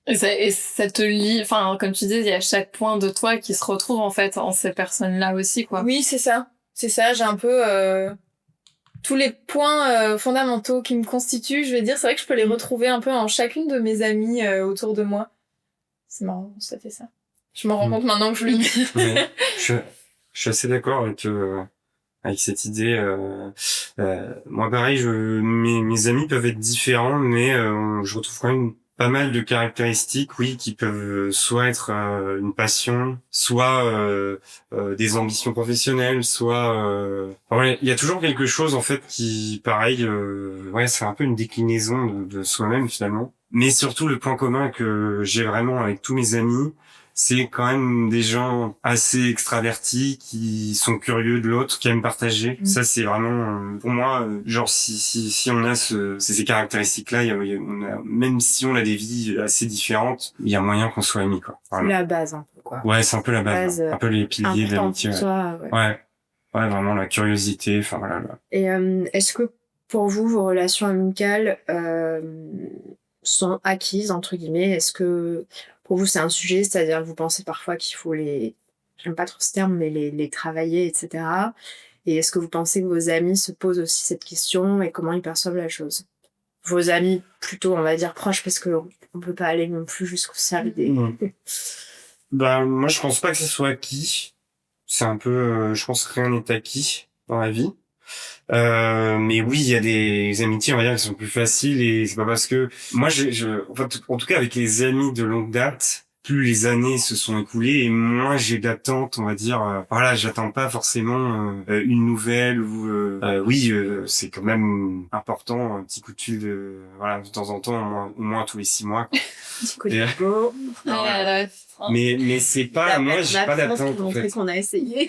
Et ça te lie, enfin, comme tu dis, il y a chaque point de toi qui se retrouve, en fait, en ces personnes-là aussi, quoi. Oui, c'est ça. C'est ça, j'ai un peu tous les points fondamentaux qui me constituent, je vais dire. C'est vrai que je peux les retrouver un peu en chacune de mes amies autour de moi. C'est marrant, ça fait ça. Je m'en rends compte maintenant que je le dis. Ouais. Je suis assez d'accord avec cette idée. Moi, pareil, mes amis peuvent être différents, mais je retrouve quand même pas mal de caractéristiques, oui, qui peuvent soit être une passion, soit des ambitions professionnelles, soit enfin, ouais, il y a toujours quelque chose en fait qui, pareil, ouais, c'est un peu une déclinaison de soi-même finalement. Mais surtout le point commun que j'ai vraiment avec tous mes amis, c'est quand même des gens assez extravertis qui sont curieux de l'autre, qui aiment partager. Ça, c'est vraiment, pour moi, genre, si on a ces caractéristiques-là, même si on a des vies assez différentes, il y a moyen qu'on soit amis, quoi. C'est la base, un peu, quoi. Ouais, c'est un peu la base, un peu les piliers de l'amitié. Ouais, vraiment la curiosité, enfin voilà. Et est-ce que pour vous, vos relations amicales sont acquises, entre guillemets? Est-ce que pour vous, c'est un sujet, c'est-à-dire que vous pensez parfois qu'il faut j'aime pas trop ce terme, mais les travailler, etc. Et est-ce que vous pensez que vos amis se posent aussi cette question et comment ils perçoivent la chose? Vos amis, plutôt, on va dire proches, parce que on peut pas aller non plus jusqu'au cercle des... Ben, moi, je pense pas que ce soit acquis. C'est un peu, je pense que rien n'est acquis dans la vie. Mais oui, il y a des amitiés, on va dire, qui sont plus faciles et c'est pas parce que moi, enfin, en tout cas, avec les amis de longue date, plus les années se sont écoulées et moins j'ai d'attente, on va dire. Voilà, j'attends pas forcément une nouvelle ou oui, c'est quand même important, un petit coup de fil voilà, de temps en temps, au moins tous les 6 mois. Petit coup de peau. Mais c'est pas, moi, j'ai pas d'attente. En fait, qu'on a essayé.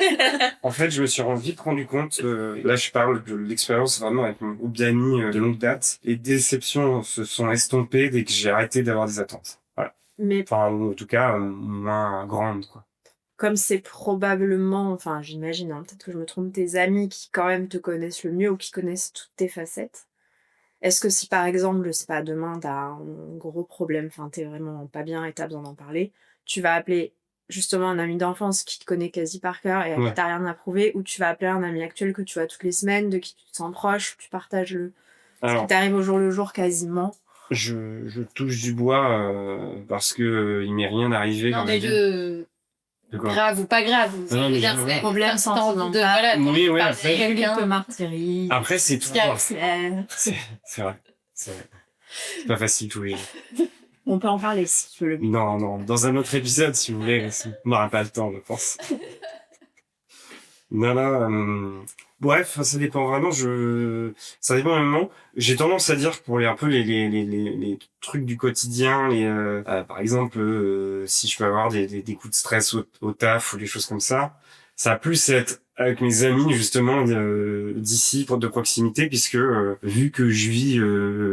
En fait, je me suis vite rendu compte, là, je parle de l'expérience vraiment avec mon groupe d'amis de longue date. Les déceptions se sont estompées dès que j'ai arrêté d'avoir des attentes. Voilà. Mais enfin, en tout cas, moins grandes, quoi. Comme c'est probablement, enfin, j'imagine, hein, peut-être que je me trompe, tes amis qui quand même te connaissent le mieux ou qui connaissent toutes tes facettes. Est-ce que si par exemple, je sais pas, demain t'as un gros problème, enfin t'es vraiment pas bien et t'as besoin d'en parler, tu vas appeler justement un ami d'enfance qui te connaît quasi par cœur et à qui t'as rien à prouver, ou tu vas appeler un ami actuel que tu vois toutes les semaines, de qui tu te sens proche, tu partages ce qui t'arrive au jour le jour quasiment. Je touche du bois parce que il m'est rien arrivé. Non mais grave ou pas grave. Non, mais c'est problème sentimental. Voilà, oui, après Quelques martyries. Après, c'est tout. C'est vrai. C'est pas facile tous les jours. On peut en parler si tu veux. Non, dans un autre épisode, si vous voulez. On n'aura pas le temps, je pense. Non. Bref, ça dépend vraiment. Ça dépend vraiment. J'ai tendance à dire que pour un peu les trucs du quotidien, par exemple, si je peux avoir des coups de stress au taf ou des choses comme ça, ça va plus être avec mes amis justement d'ici, de proximité, puisque vu que je vis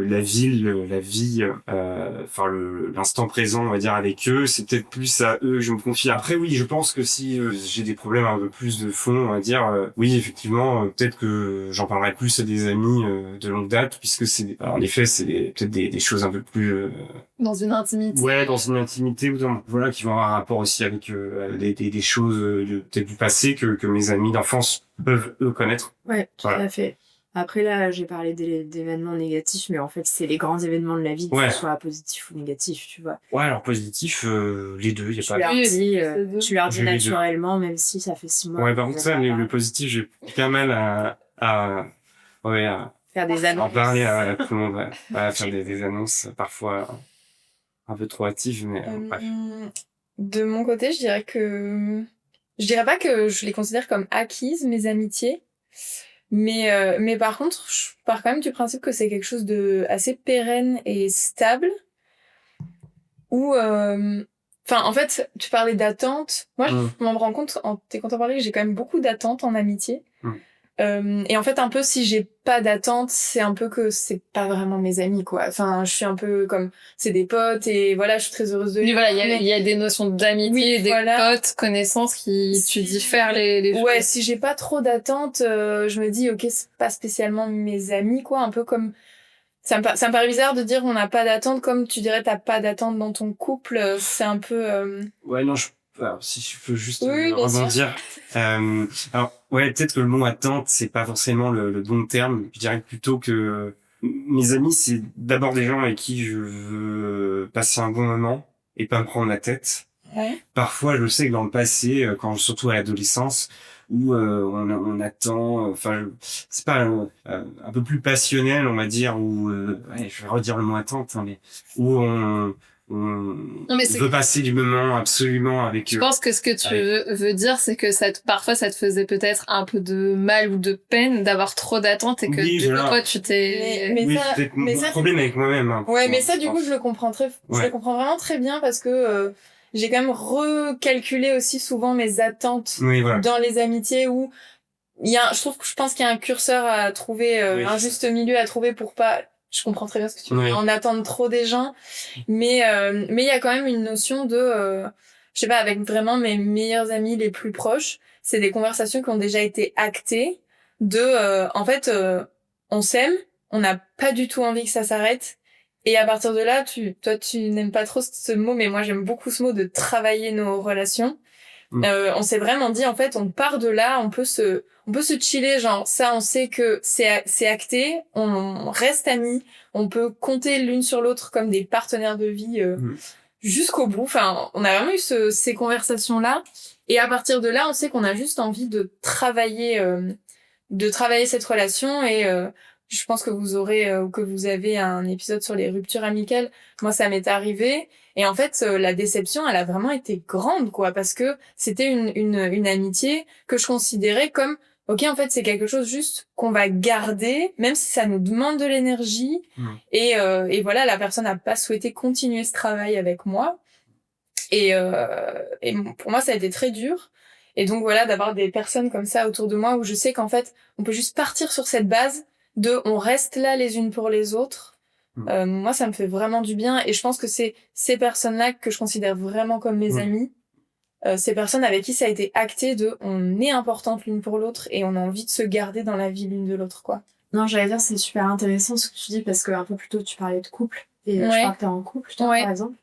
la vie, enfin l'instant présent, on va dire, avec eux, c'est peut-être plus à eux que je me confie. Après oui, je pense que si j'ai des problèmes un peu plus de fond, on va dire, oui effectivement, peut-être que j'en parlerai plus à des amis de longue date, puisque en effet c'est peut-être des choses un peu plus Dans une intimité. ouais, dans une intimité ou voilà, qui vont avoir un rapport aussi avec des choses peut-être du passé que mes amis d'enfance peuvent eux connaître. Ouais, tout Voilà. à fait. Après là, j'ai parlé d'événements négatifs, mais en fait, c'est les grands événements de la vie, Ouais. que ce soit positifs ou négatifs, tu vois. Ouais, alors positif, les deux, il y a Tu pas. leur Oui, dis, c'est deux. tu leur dis J'ai les deux. naturellement, même si ça fait 6 mois. Ouais, par contre ça, le positif, j'ai pas mal à faire des en annonces. parler à tout le monde, ouais. Ouais, à faire des annonces parfois un peu trop hâtives, mais bref. De mon côté, je dirais pas que je les considère comme acquises, mes amitiés. Mais par contre, je pars quand même du principe que c'est quelque chose de assez pérenne et stable. Où, enfin, en fait, tu parlais d'attente. Moi, je m'en rends compte en t'écoutant parler que j'ai quand même beaucoup d'attentes en amitié. Et en fait, un peu, si j'ai pas d'attente, c'est un peu que c'est pas vraiment mes amis, quoi. Enfin, je suis un peu comme, c'est des potes et voilà, je suis très heureuse de Oui, vivre. voilà, il y a des notions d'amitié, Oui, des voilà. potes, connaissances qui, tu Si- diffères les Ouais, choses. si j'ai pas trop d'attentes, je me dis, ok, c'est pas spécialement mes amis, quoi. Un peu comme, ça me paraît bizarre de dire on n'a pas d'attente, comme tu dirais t'as pas d'attente dans ton couple. C'est un peu... Ouais, non, alors, si je peux juste Oui, bien sûr. rebondir. Alors, ouais, peut-être que le mot attente, c'est pas forcément le bon terme. Je dirais plutôt que mes amis, c'est d'abord des gens avec qui je veux passer un bon moment et pas me prendre la tête. Ouais. Parfois, je sais que dans le passé, surtout à l'adolescence, où on attend, enfin, c'est pas un peu plus passionnel, on va dire, où, ouais, je vais redire le mot attente, hein, mais où on Non, mais veut passer du moment absolument avec Je pense que ce que tu veux dire, c'est que parfois ça te faisait peut-être un peu de mal ou de peine d'avoir trop d'attentes et que Oui, du voilà. coup, toi, tu t'es... Mais oui, ça- peut-être mais mon ça, problème avec moi-même. Hein, Ouais, mais je ça, du pense. coup, je le comprends je Ouais. le comprends vraiment très bien parce que j'ai quand même recalculé aussi souvent mes attentes Oui, voilà. dans les amitiés où je pense qu'il y a un curseur à trouver, Oui. un juste milieu à trouver pour pas, je comprends très bien ce que tu veux Oui. dire, en attendre trop des gens, mais il y a quand même une notion de, je sais pas, avec vraiment mes meilleurs amis les plus proches, c'est des conversations qui ont déjà été actées de, en fait, on s'aime, on n'a pas du tout envie que ça s'arrête. Et à partir de là, toi, tu n'aimes pas trop ce mot, mais moi, j'aime beaucoup ce mot de travailler nos relations. On s'est vraiment dit, en fait, on part de là, on peut se chiller, genre, ça, on sait que c'est acté, on reste amis, on peut compter l'une sur l'autre comme des partenaires de vie, jusqu'au bout. Enfin, on a vraiment eu ces conversations-là. Et à partir de là, on sait qu'on a juste envie de travailler cette relation et, je pense que vous aurez ou que vous avez un épisode sur les ruptures amicales. Moi, ça m'est arrivé. Et en fait, la déception, elle a vraiment été grande, quoi, parce que c'était une amitié que je considérais comme, ok, en fait, c'est quelque chose juste qu'on va garder, même si ça nous demande de l'énergie. Et voilà, la personne n'a pas souhaité continuer ce travail avec moi. Et pour moi, ça a été très dur. Et donc voilà, d'avoir des personnes comme ça autour de moi où je sais qu'en fait, on peut juste partir sur cette base de on reste là les unes pour les autres. Moi, ça me fait vraiment du bien et je pense que c'est ces personnes-là que je considère vraiment comme mes amis. Ces personnes avec qui ça a été acté de on est importante l'une pour l'autre et on a envie de se garder dans la vie l'une de l'autre, quoi. Non, j'allais dire, c'est super intéressant ce que tu dis parce que un peu plus tôt, tu parlais de couple. Et je crois que t'es en couple, toi, par exemple.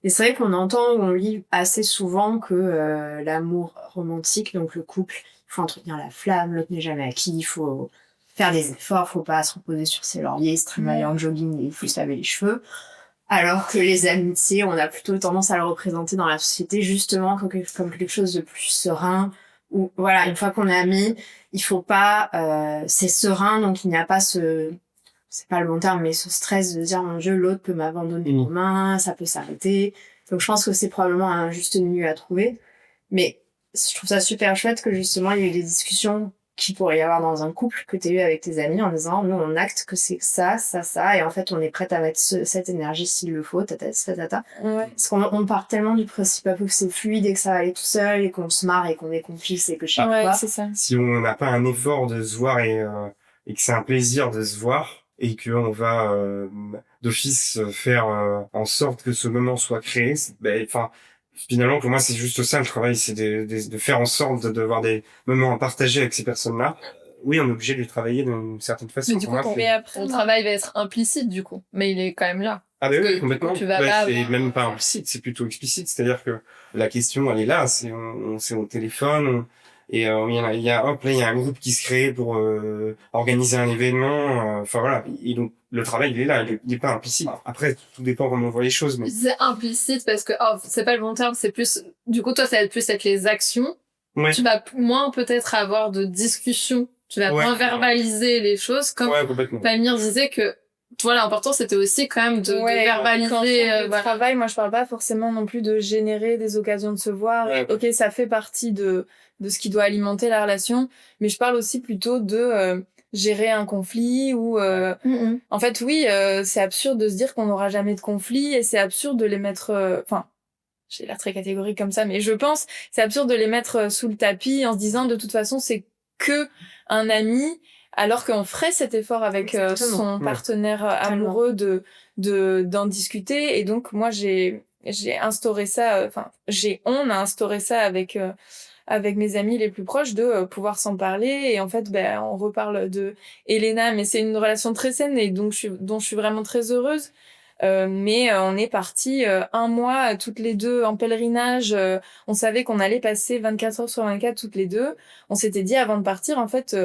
Et c'est vrai qu'on entend ou on lit assez souvent que l'amour romantique, donc le couple, il faut entretenir la flamme, l'autre n'est jamais acquis, il faut faire des efforts, faut pas se reposer sur ses lauriers, se trimballer en jogging et il faut se laver les cheveux. Alors que les amitiés, on a plutôt tendance à le représenter dans la société justement comme quelque chose de plus serein, où voilà, une fois qu'on est amis, il faut pas, c'est serein, donc il n'y a pas c'est pas le bon terme, mais ce stress de dire mon Dieu, l'autre peut m'abandonner demain, ça peut s'arrêter. Donc je pense que c'est probablement un juste milieu à trouver. Mais je trouve ça super chouette que justement il y ait eu des discussions qu'il pourrait y avoir dans un couple que tu as eu avec tes amis en disant nous on acte que c'est ça, ça, ça et en fait on est prête à mettre cette énergie s'il le faut, tata, tata. Ouais. Parce qu'on part tellement du principe que c'est fluide et que ça va aller tout seul et qu'on se marre et qu'on est complice et que je sais Ouais, pas. c'est ça. Si on n'a pas un effort de se voir et que c'est un plaisir de se voir et qu'on va d'office faire en sorte que ce moment soit créé, enfin finalement pour moi c'est juste ça le travail, c'est de faire en sorte d'avoir des moments à partager avec ces personnes-là. Oui, on est obligé de les travailler d'une certaine façon. Mais du Pour coup, moi, Mais après, ton travail va être implicite, du coup. Mais il est quand même là. ah ben Parce oui, que, complètement. tu vas Ouais, pas c'est avoir- même pas implicite, c'est plutôt explicite. C'est-à-dire que la question, elle est là. C'est au téléphone. Il y a, hop, là, il y a un groupe qui se crée pour organiser un événement. Enfin voilà. Et donc le travail, il est là. Il est pas implicite. Après, tout dépend comment on voit les choses. Mais C'est implicite parce que, c'est pas le bon terme, c'est plus, du coup, toi, ça va être plus avec les actions. ouais, Tu vas moins peut-être avoir de discussion. Tu vas Ouais. moins verbaliser les choses. Comme ouais, complètement. Pamir disait que, toi, l'important, c'était aussi quand même de quand verbaliser. on fait le voilà. travail, moi je parle pas forcément non plus de générer des occasions de se voir. Ouais. Ok, ça fait partie de ce qui doit alimenter la relation, mais je parle aussi plutôt de gérer un conflit ou en fait oui, c'est absurde de se dire qu'on n'aura jamais de conflit et c'est absurde de les mettre enfin j'ai l'air très catégorique comme ça, mais je pense c'est absurde de les mettre sous le tapis en se disant de toute façon c'est que un ami, alors qu'on ferait cet effort avec son Ouais. partenaire amoureux d'en discuter. Et donc moi j'ai instauré ça, on a instauré ça avec mes amis les plus proches de pouvoir s'en parler. Et en fait on reparle de Elena, mais c'est une relation très saine et dont je suis vraiment très heureuse. Mais on est partis un mois toutes les deux en pèlerinage. On savait qu'on allait passer 24 heures sur 24 toutes les deux. On s'était dit avant de partir, en fait,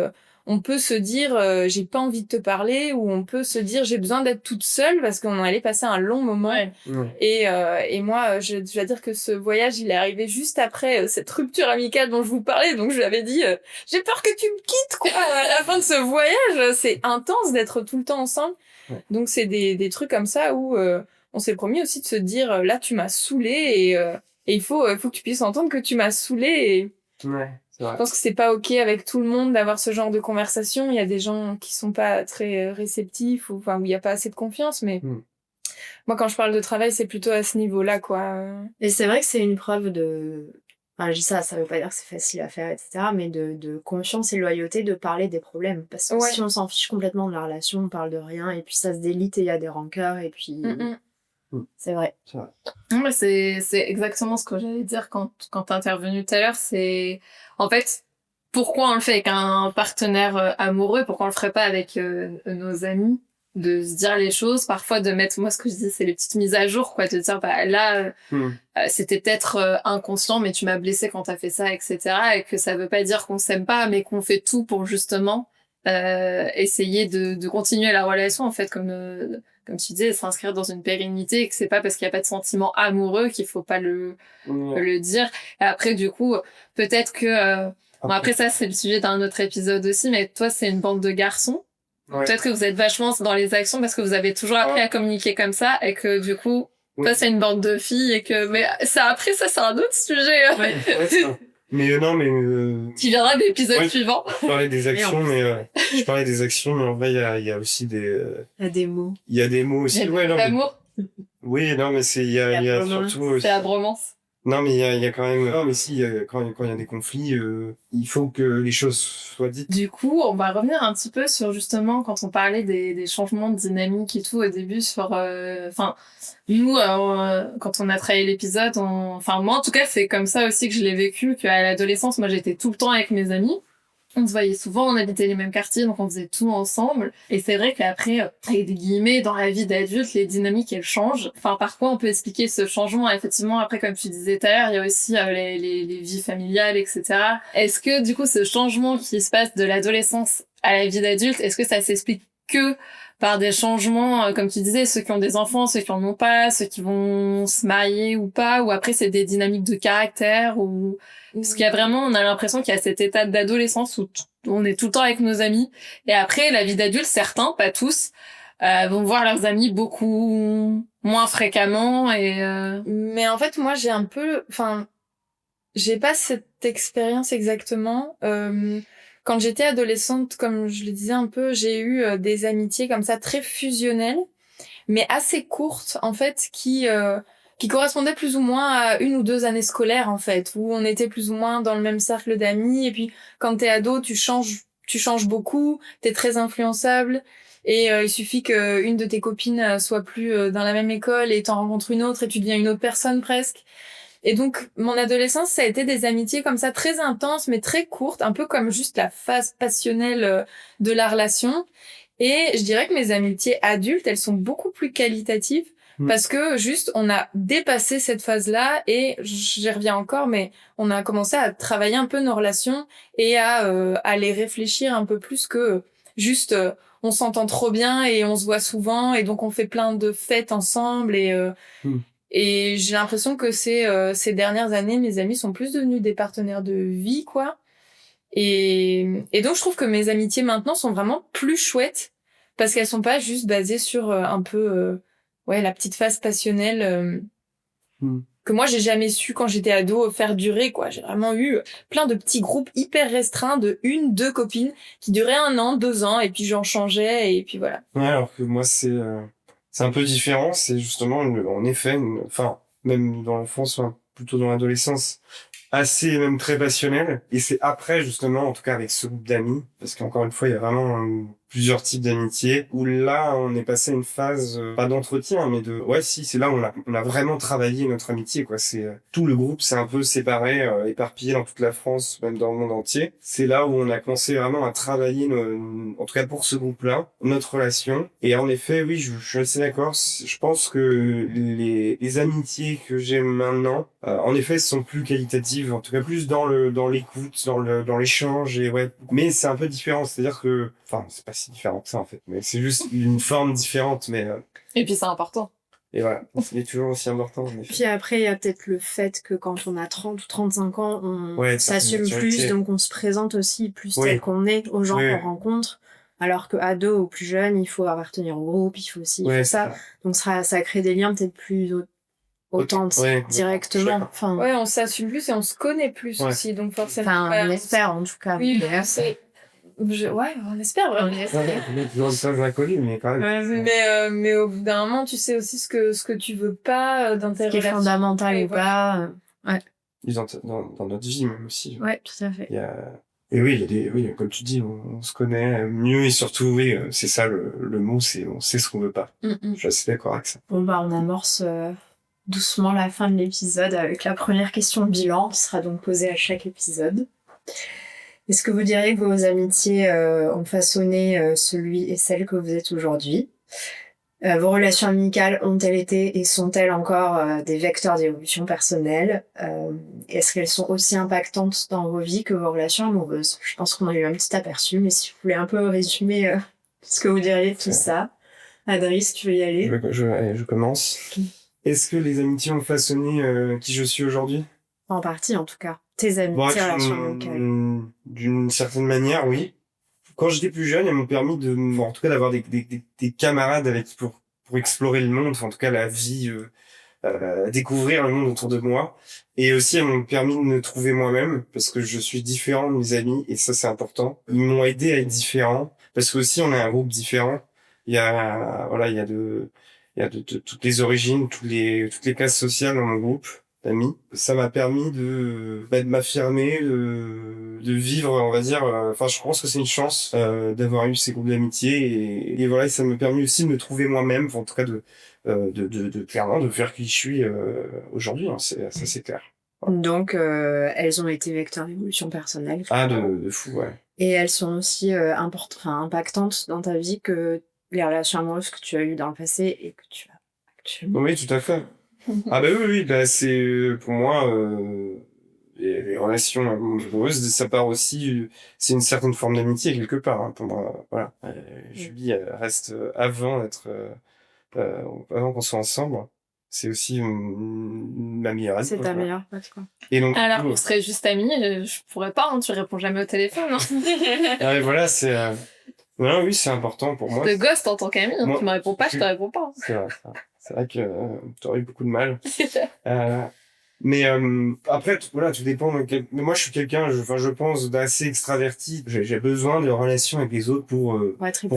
on peut se dire j'ai pas envie de te parler, ou on peut se dire j'ai besoin d'être toute seule parce qu'on allait passer un long moment. Ouais. Et moi, je dois dire que ce voyage, il est arrivé juste après cette rupture amicale dont je vous parlais. Donc je lui avais dit j'ai peur que tu me quittes quoi. À la fin de ce voyage, c'est intense d'être tout le temps ensemble. Ouais. Donc c'est des trucs comme ça où on s'est promis aussi de se dire là tu m'as saoulé et il faut que tu puisses entendre que tu m'as saoulé. Et Ouais, c'est vrai. je pense que c'est pas ok avec tout le monde d'avoir ce genre de conversation. Il y a des gens qui sont pas très réceptifs ou où il y a pas assez de confiance, mais moi quand je parle de travail c'est plutôt à ce niveau-là quoi. Et c'est vrai que c'est une preuve de... Enfin, je dis ça veut pas dire que c'est facile à faire, etc. Mais de confiance et loyauté de parler des problèmes. Parce que Ouais. si on s'en fiche complètement de la relation, on parle de rien, et puis ça se délite et il y a des rancœurs, et puis... C'est vrai. C'est vrai. Non, mais c'est exactement ce que j'allais dire quand t'es intervenu tout à l'heure. C'est, en fait, pourquoi on le fait avec un partenaire amoureux, pourquoi on le ferait pas avec nos amis, de se dire les choses, parfois de mettre, moi ce que je dis, c'est les petites mises à jour, quoi, de dire, là, c'était peut-être inconscient, mais tu m'as blessé quand t'as fait ça, etc. Et que ça veut pas dire qu'on s'aime pas, mais qu'on fait tout pour justement essayer de continuer la relation, en fait, comme tu disais, s'inscrire dans une pérennité, et que c'est pas parce qu'il y a pas de sentiment amoureux qu'il faut pas le dire. Et après, du coup, peut-être que, bon, après ça, c'est le sujet d'un autre épisode aussi, mais toi, c'est une bande de garçons. Ouais. Peut-être que vous êtes vachement dans les actions parce que vous avez toujours appris à communiquer comme ça et que, du coup, toi, c'est une bande de filles et que, mais ça, après, ça, c'est un autre sujet. Ouais, c'est ça. Mais non, mais Qui viendra de l'épisode suivant. je parlais des actions, mais en vrai, il y a aussi des... Il y a des mots. Il y a des mots aussi. Ouais, non, mais... L'amour, Oui, non, mais il y a surtout... c'est la bromance. Non, mais il y a quand même... Non, mais si, quand il y a des conflits, il faut que les choses soient dites. Du coup, on va revenir un petit peu sur justement quand on parlait des changements de dynamique et tout au début sur... nous, quand on a travaillé l'épisode, moi en tout cas, c'est comme ça aussi que je l'ai vécu, qu'à l'adolescence, moi j'étais tout le temps avec mes amis. On se voyait souvent, on habitait les mêmes quartiers, donc on faisait tout ensemble. Et c'est vrai qu'après, avec des guillemets, dans la vie d'adulte, les dynamiques, elles changent. Enfin, par quoi on peut expliquer ce changement? Effectivement, après, comme tu disais tout à l'heure, il y a aussi les vies familiales, etc. Est-ce que, du coup, ce changement qui se passe de l'adolescence à la vie d'adulte, est-ce que ça s'explique que par des changements, comme tu disais, ceux qui ont des enfants, ceux qui en ont pas, ceux qui vont se marier ou pas, ou après c'est des dynamiques de caractère, ou parce qu'il y a vraiment, on a l'impression qu'il y a cet état d'adolescence où on est tout le temps avec nos amis, et après la vie d'adulte, certains, pas tous, vont voir leurs amis beaucoup moins fréquemment et Mais en fait, moi j'ai un peu, j'ai pas cette expérience exactement. Quand quand j'étais adolescente, comme je le disais un peu, j'ai eu des amitiés comme ça très fusionnelles, mais assez courtes en fait, qui correspondaient plus ou moins à 1 ou 2 années scolaires en fait, où on était plus ou moins dans le même cercle d'amis. Et puis quand t'es ado, tu changes beaucoup, t'es très influençable. Et il suffit que une de tes copines soit plus dans la même école et t'en rencontres une autre et tu deviens une autre personne presque. Et donc, mon adolescence, ça a été des amitiés comme ça, très intenses, mais très courtes, un peu comme juste la phase passionnelle de la relation. Et je dirais que mes amitiés adultes, elles sont beaucoup plus qualitatives parce que juste, on a dépassé cette phase-là et j'y reviens encore, mais on a commencé à travailler un peu nos relations et à les réfléchir un peu plus que juste, on s'entend trop bien et on se voit souvent et donc on fait plein de fêtes ensemble et j'ai l'impression que ces dernières années, mes amis sont plus devenus des partenaires de vie, quoi. Et donc, je trouve que mes amitiés maintenant sont vraiment plus chouettes parce qu'elles sont pas juste basées sur un peu, la petite phase passionnelle que moi, j'ai jamais su, quand j'étais ado, faire durer, quoi. J'ai vraiment eu plein de petits groupes hyper restreints de 1, 2 copines qui duraient 1 an, 2 ans et puis j'en changeais et puis voilà. Ouais, alors que moi, c'est un peu différent. C'est justement, en effet, enfin, même dans l'enfance, enfin, plutôt dans l'adolescence, assez même très passionnel. Et c'est après, justement, en tout cas avec ce groupe d'amis, parce qu'encore une fois, il y a vraiment plusieurs types d'amitié, où là, on est passé à une phase, pas d'entretien, mais c'est là où on a vraiment travaillé notre amitié, quoi. C'est, tout le groupe s'est un peu séparé, éparpillé dans toute la France, même dans le monde entier. C'est là où on a commencé vraiment à travailler, en tout cas pour ce groupe-là, notre relation. Et en effet, oui, je suis assez d'accord. Je pense que les amitiés que j'ai maintenant, en effet, sont plus qualitatives, en tout cas plus dans l'écoute, dans l'échange, et ouais. Mais c'est un peu différent, c'est-à-dire que, enfin, c'est pas si différent que ça, en fait, mais c'est juste une forme différente, mais Et puis c'est important. et voilà, c'est toujours aussi important, en effet. Puis après, il y a peut-être le fait que quand on a 30 ou 35 ans, on s'assume plus, donc on se présente aussi plus tel qu'on est aux gens qu'on rencontre. Alors que ado ou plus jeune, il faut appartenir au groupe, il faut aussi faire ça. Donc ça crée des liens peut-être plus authentiques directement. Enfin, on s'assume plus et on se connaît plus aussi, donc forcément. Enfin, on espère en tout cas. Oui, on espère vraiment. Toujours ça, je l'ai connu, mais quand même. Mais au bout d'un moment, tu sais aussi ce que tu veux pas dans tes relations. Ce qui est fondamental ou pas. Dans notre vie, même aussi. Ouais, tout à fait. Et oui, comme tu dis, on se connaît mieux et surtout, oui, c'est ça le mot, c'est on sait ce qu'on veut pas. Je suis assez d'accord avec ça. Bon, on amorce doucement la fin de l'épisode avec la première question bilan qui sera donc posée à chaque épisode. Est-ce que vous diriez que vos amitiés ont façonné celui et celle que vous êtes aujourd'hui ? Vos relations amicales ont-elles été et sont-elles encore des vecteurs d'évolution personnelle ? Est-ce qu'elles sont aussi impactantes dans vos vies que vos relations amoureuses ? Je pense qu'on a eu un petit aperçu, mais si vous voulez un peu résumer ce que vous diriez de tout ça. Adrien, si tu veux y aller. Je commence. Est-ce que les amitiés ont façonné qui je suis aujourd'hui ? En partie, en tout cas. Tes amitiés, relations amicales. D'une certaine manière, oui. Quand j'étais plus jeune, elles m'ont permis en tout cas d'avoir des camarades avec pour explorer le monde, enfin, en tout cas la vie, découvrir le monde autour de moi. Et aussi, elles m'ont permis de me trouver moi-même, parce que je suis différent de mes amis, et ça, c'est important. Ils m'ont aidé à être différent, parce que aussi, on est un groupe différent. Il y a de toutes les origines, toutes les classes sociales dans mon groupe d'amis. Ça m'a permis de m'affirmer, de vivre, on va dire, je pense que c'est une chance d'avoir eu ces groupes d'amitié et voilà, ça m'a permis aussi de me trouver moi-même, en tout cas clairement de faire qui je suis aujourd'hui, hein, ça c'est clair. Voilà. Donc elles ont été vecteurs d'évolution personnelle. De fou, ouais. Et elles sont aussi impactantes dans ta vie que les relations amoureuses que tu as eues dans le passé et que tu as actuellement. Oui, tout à fait. Oui, c'est pour moi les relations amoureuses, ça part aussi, c'est une certaine forme d'amitié quelque part, hein, pour moi. Voilà. Julie reste avant qu'on soit ensemble. C'est aussi ma meilleure amie. C'est ta meilleure pote, quoi. Et donc, alors, on serait juste amis, je pourrais pas, hein, tu réponds jamais au téléphone. Hein. Voilà, c'est oui, c'est important pour moi. Je te ghost en tant qu'ami, hein. Tu me réponds pas, je te réponds pas. C'est vrai que t'aurais eu beaucoup de mal. Mais après, voilà, tout dépend de mais moi, je suis quelqu'un, je pense, d'assez extraverti. J'ai besoin de relations avec les autres pour